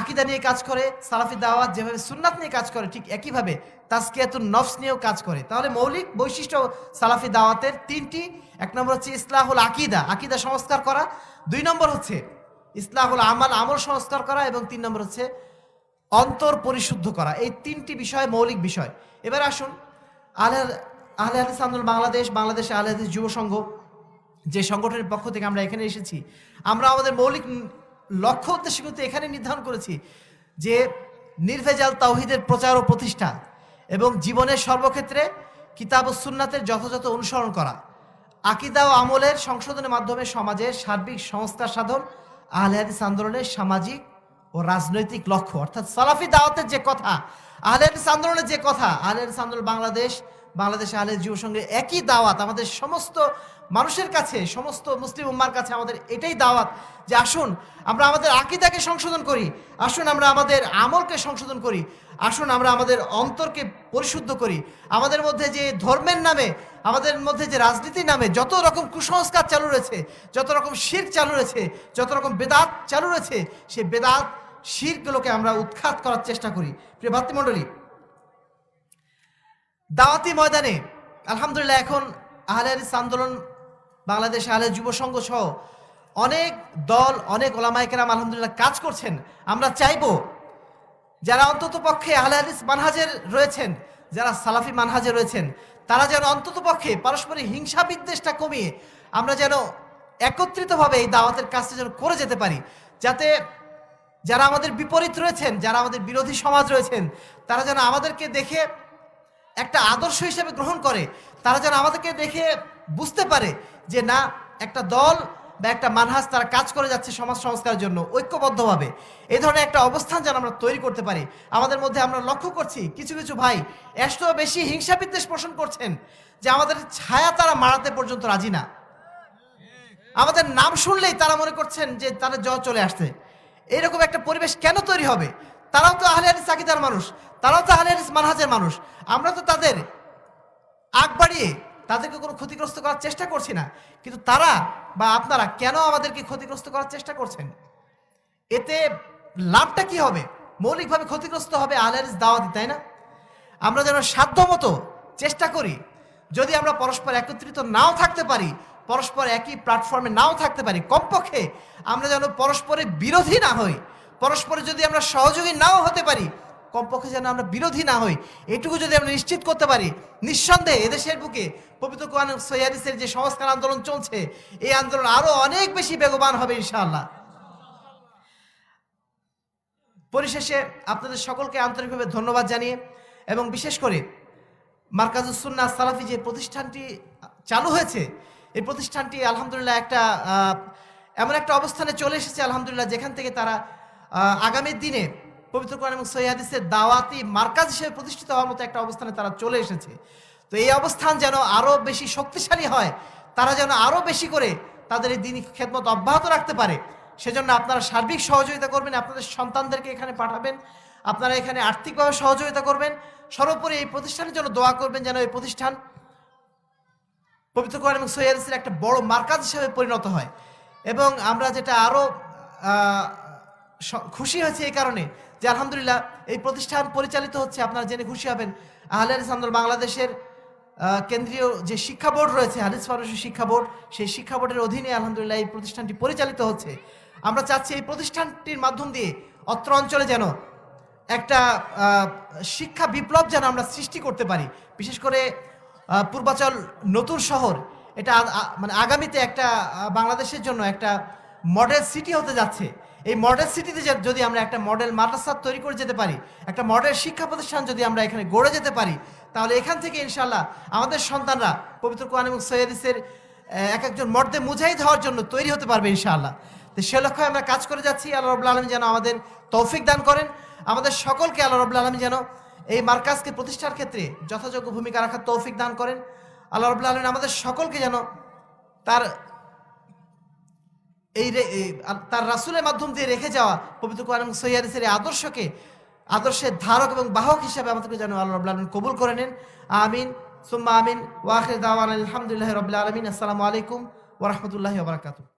আকীদা নিয়ে কাজ করে, সালাফি দাওয়াত যেভাবে সুন্নাত নিয়ে কাজ করে, ঠিক একইভাবে তাজকিয়াতুন নফস নিয়েও কাজ করে। তাহলে মৌলিক বৈশিষ্ট্য সালাফি দাওয়াতের 3টি। 1 নম্বর হচ্ছে ইসলাহুল আকীদা, আকীদা সংস্কার করা। 2 নম্বর হচ্ছে ইসলাহুল আমাল, আমল সংস্কার করা। এবং 3 নম্বর হচ্ছে অন্তর পরিশুদ্ধ করা। এই 3টি বিষয় মৌলিক বিষয়। এবার আসুন, আহলে হাদিস আন্দোলন বাংলাদেশ আহলে হাদিস যুব সংঘ, যে সংগঠনের পক্ষ থেকে আমরা এখানে এসেছি, আমরা আমাদের মৌলিক লক্ষ্য উদ্দেশ্য কিন্তু এখানে নির্ধারণ করেছি যে নির্ভেজাল তাওহীদের প্রচার ও প্রতিষ্ঠা এবং জীবনের সর্বক্ষেত্রে কিতাব ও সুন্নাতের যথাযথ অনুসরণ করা, আকীদা ও আমলের সংশোধনের মাধ্যমে সমাজের সার্বিক সংস্কার সাধন, আহলে হাদিস আন্দোলনের সামাজিক ও রাজনৈতিক লক্ষ্য, অর্থাৎ সালাফি দাওয়াতের যে কথা, আহলে হাদিস আন্দোলনের যে কথা, আহলে হাদিস আন্দোলন বাংলাদেশ আহলে হাদিস যুব সংঘের একই দাওয়াত আমাদের সমস্ত মানুষের কাছে, সমস্ত মুসলিম উম্মার কাছে আমাদের এটাই দাওয়াত যে আসুন আমরা আমাদের আকীদাকে সংশোধন করি, আসুন আমরা আমাদের আমলকে সংশোধন করি, আসুন আমরা আমাদের অন্তরকে পরিশুদ্ধ করি। আমাদের মধ্যে যে ধর্মের নামে, আমাদের মধ্যে যে রাজনীতির নামে যত রকম কুসংস্কার চালু রয়েছে, যত রকম শিরক চালু রয়েছে, যত রকম বেদাত চালু রয়েছে, সেই বেদাত শিরকগুলোকে আমরা উৎখাত করার চেষ্টা করি। প্রিয় ভাতৃমণ্ডলী, দাওয়াতি ময়দানে আলহামদুলিল্লাহ এখন আহলে হাদিস আন্দোলন বাংলাদেশ আহলে যুব সংঘ সহ অনেক দল, অনেক ওলামায়ে কেরাম আলহামদুলিল্লাহ কাজ করছেন। আমরা চাইবো যারা অন্তত পক্ষে আহলে হাদিস মানহাজের রয়েছেন, যারা সালাফি মানহাজে রয়েছেন, তারা যেন অন্তত পক্ষে পারস্পরিক হিংসা বিদ্বেষটা কমিয়ে আমরা যেন একত্রিতভাবে এই দাওয়াতের কাজটা যেন করে যেতে পারি, যাতে যারা আমাদের বিপরীত রয়েছেন, যারা আমাদের বিরোধী সমাজ রয়েছেন, তারা যেন আমাদেরকে দেখে একটা আদর্শ হিসেবে গ্রহণ করে, তারা যেন আমাদেরকে দেখে বুঝতে পারে যে না, একটা দল বা একটা মানহাজ তারা কাজ করে যাচ্ছে সমাজ সংস্কারের জন্য ঐক্যবদ্ধভাবে। এই ধরনের একটা অবস্থান যেন আমরা তৈরি করতে পারি। আমাদের মধ্যে আমরা লক্ষ্য করছি কিছু কিছু ভাই এত বেশি হিংসা বিদ্বেষ পোষণ করছেন যে আমাদের ছায়া তারা মারাতে পর্যন্ত রাজি না। আমাদের নাম শুনলেই তারা মনে করছেন যে তাদের জ্বর চলে আসছে। এইরকম একটা পরিবেশ কেন তৈরি হবে? তারাও তো আহলে হাদিস আকীদার মানুষ, তারাও তো আহলে হাদিস মানহাজের মানুষ। আমরা তো তাদের আগ বাড়িয়ে তাদেরকে কোনো ক্ষতিগ্রস্ত করার চেষ্টা করছি না, কিন্তু তারা বা আপনারা কেন আমাদেরকে ক্ষতিগ্রস্ত করার চেষ্টা করছেন? এতে লাভটা কি হবে? মৌলিকভাবে ক্ষতিগ্রস্ত হবে আহলে হাদিস দাওয়াতি, তাই না? আমরা যেন সাধ্যমতো চেষ্টা করি, যদি আমরা পরস্পর একত্রিত নাও থাকতে পারি, পরস্পর একই প্ল্যাটফর্মে নাও থাকতে পারি, কমপক্ষে আমরা যেন পরস্পরের বিরোধী না হই। পরস্পরে যদি আমরা সহযোগী নাও হতে পারি, কমপক্ষে যেন আমরা বিরোধী না হই, এটুকু যদি আমরা নিশ্চিত করতে পারি, নিঃসন্দেহে এদেশের বুকে পবিত্র কোরআন ও সহিহ হাদিসের যে সংস্কার আন্দোলন চলছে, এই আন্দোলন আরো অনেক বেশি বেগবান হবে ইনশাআল্লাহ। পরিশেষে আপনাদের সকলকে আন্তরিকভাবে ধন্যবাদ জানিয়ে, এবং বিশেষ করে মারকাজুস সুন্নাহ সালাফি যে প্রতিষ্ঠানটি চালু হয়েছে, এই প্রতিষ্ঠানটি আলহামদুলিল্লাহ একটা এমন একটা অবস্থানে চলে এসেছে আলহামদুলিল্লাহ, যেখান থেকে তারা আগামী দিনে পবিত্র কোরআন এবং সহিহ হাদিসের দাওয়াতি মারকাজ হিসেবে প্রতিষ্ঠিত হওয়ার মতো একটা অবস্থানে তারা চলে এসেছে। তো এই অবস্থান যেন আরও বেশি শক্তিশালী হয়, তারা যেন আরও বেশি করে তাদের এই দিনী খেদমত অব্যাহত রাখতে পারে, সেজন্য আপনারা সার্বিক সহযোগিতা করবেন, আপনাদের সন্তানদেরকে এখানে পাঠাবেন, আপনারা এখানে আর্থিকভাবে সহযোগিতা করবেন, সর্বোপরি এই প্রতিষ্ঠানের জন্য দোয়া করবেন যেন এই প্রতিষ্ঠান পবিত্র কোরআন এবং সহিহ হাদিসের একটা বড় মারকাজ হিসেবে পরিণত হয়। এবং আমরা যেটা আরও খুশি হয়েছে এই কারণে যে আলহামদুলিল্লাহ এই প্রতিষ্ঠান পরিচালিত হচ্ছে, আপনারা জেনে খুশি হবেন, আহলে হাদিস আন্দোলন বাংলাদেশের কেন্দ্রীয় যে শিক্ষা বোর্ড রয়েছে, হাদিস ফাউন্ডেশন শিক্ষা বোর্ড, সেই শিক্ষা বোর্ডের অধীনে আলহামদুলিল্লাহ এই প্রতিষ্ঠানটি পরিচালিত হচ্ছে। আমরা চাচ্ছি এই প্রতিষ্ঠানটির মাধ্যম দিয়ে অত্র অঞ্চলে যেন একটা শিক্ষা বিপ্লব যেন আমরা সৃষ্টি করতে পারি। বিশেষ করে পূর্বাচল নতুন শহর, এটা মানে আগামীতে একটা বাংলাদেশের জন্য একটা মডেল সিটি হতে যাচ্ছে। এই মডেল সিটিতে যদি আমরা একটা মডেল মাদ্রাসা তৈরি করে যেতে পারি, একটা মডেল শিক্ষা প্রতিষ্ঠান যদি আমরা এখানে গড়ে যেতে পারি, তাহলে এখান থেকে ইনশাআল্লাহ আমাদের সন্তানরা পবিত্র কোরআন এবং সহিহ হাদিসের এক একজন মর্দে মুজাহিদ হওয়ার জন্য তৈরি হতে পারবে ইনশাআল্লাহ। তো সে লক্ষ্যে আমরা কাজ করে যাচ্ছি। আল্লাহ রাব্বুল আলামিন যেন আমাদের তৌফিক দান করেন, আমাদের সকলকে আল্লাহ রাব্বুল আলামিন যেন এই মারকাজকে প্রতিষ্ঠার ক্ষেত্রে যথাযোগ্য ভূমিকা রাখার তৌফিক দান করেন। আল্লাহ রাব্বুল আলামিন আমাদের সকলকে যেন তার তার রাসূলের মাধ্যম দিয়ে রেখে যাওয়া পবিত্র কোরআন এবং সহিহ হাদিসের আদর্শের ধারক এবং বাহক হিসেবে আমাদেরকে যেন আল্লাহ রাব্বুল আলামিন কবুল করে নেন। আমিন সুম্মা আমিন। ওয়া আখিরু দাওয়ানা আলহামদুলিল্লাহি রাব্বিল আলামিন। আসসালামু আলাইকুম ওয়া রাহমাতুল্লাহি ওয়া বারাকাতুহু।